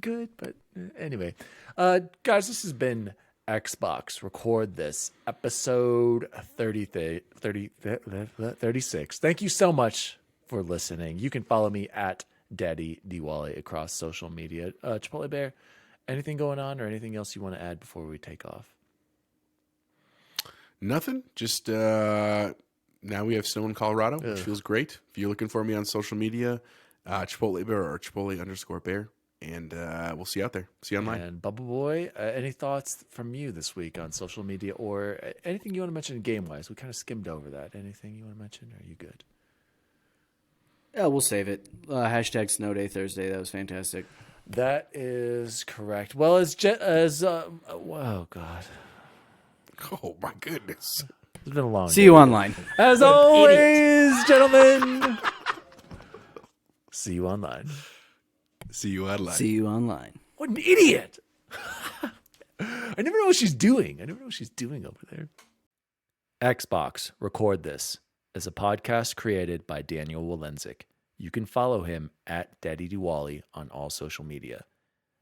Good, but anyway, guys, this has been Xbox Record This episode 36. Thank you so much for listening. You can follow me at DaddyDWALLY across social media. Chipotle Bear, anything going on or anything else you want to add before we take off? Nothing. Just now we have snow in Colorado, which feels great. If you're looking for me on social media, Chipotle Bear or Chipotle_Bear, and we'll see you out there. See you online. And Bubble Boy, any thoughts from you this week on social media or anything you want to mention game-wise? We kind of skimmed over that. Anything you want to mention? Or are you good? Yeah, we'll save it. Hashtag Snow Day Thursday. That was fantastic. That is correct. Well, oh God, Oh my goodness! it's been a long. See day. you online. As always, gentlemen. See you online. See you online. See you online. What an idiot! I never know what she's doing. over there. Xbox Record This is a podcast created by Daniel Walensik. You can follow him at DaddyDWALLY on all social media.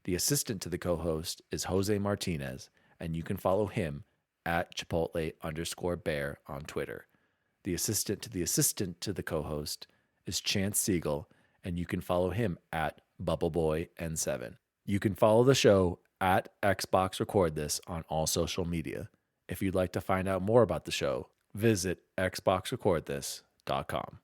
The assistant to the co-host is Jose Martinez, and you can follow him at Chipotle_Bear on Twitter. The assistant to the co-host is Chance Siegel, and you can follow him at BubbleBoyN7. You can follow the show at Xbox Record This on all social media. If you'd like to find out more about the show, visit xboxrecordthis.com.